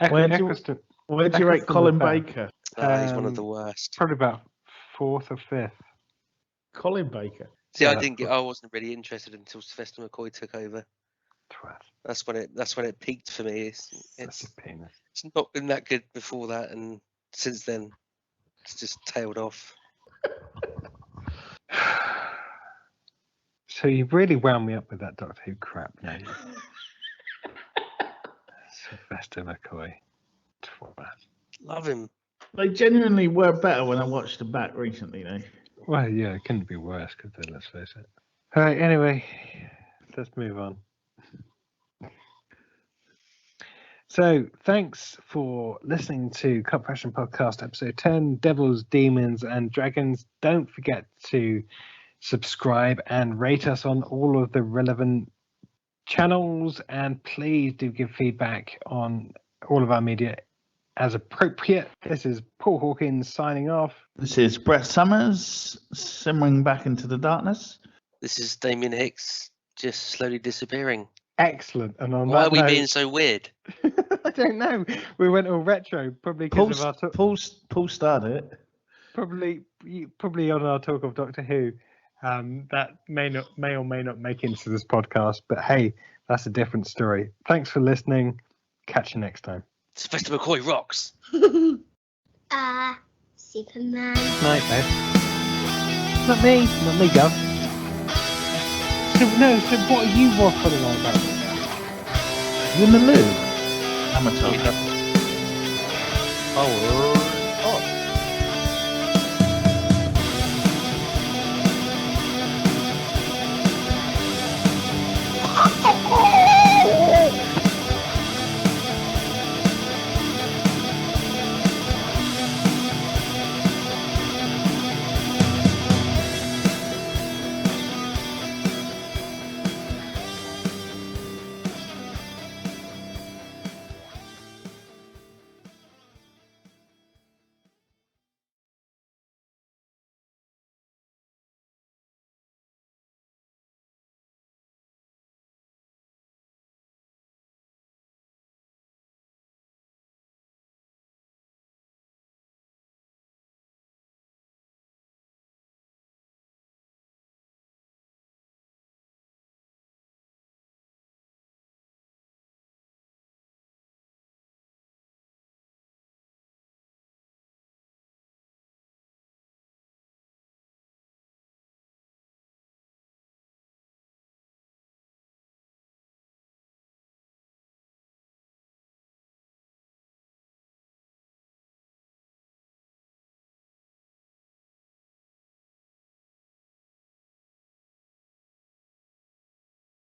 Where do you- Eccleston, Where do you rate Eccleston Colin was better. Baker? Oh, he's one of Um, the worst. probably about 4th or 5th. Colin Baker. See, yeah, I wasn't really interested until Sylvester McCoy took over. Twat. That's when it peaked for me. Such It's a penis. not been that good before that, and since then, it's just tailed off. So you really wound me up with that Doctor Who crap, no? Sylvester McCoy. Twat. Love him. They genuinely were better when I watched them back recently, though. Well, yeah, it couldn't be worse, could they? Let's face it. All right, anyway, let's move on. So, thanks for listening to Cup Fashion Podcast, episode 10, Devils, Demons, and Dragons. Don't forget to subscribe and rate us on all of the relevant channels, and please do give feedback on all of our media as appropriate. This is Paul Hawkins signing off. This is Brett Summers simmering back into the darkness. This is Damian Hicks just slowly disappearing. Excellent. And on Why that are we note, being so weird? I don't know. We went all retro, probably because of our Paul started it. probably on our talk of Doctor Who. That may or may not make into this podcast, but hey, that's a different story. Thanks for listening. Catch you next time. Sylvester McCoy rocks. Superman. Night, babe. Not me, Gov. So what are you waffling on about? You in the loo? Amateur. Oh.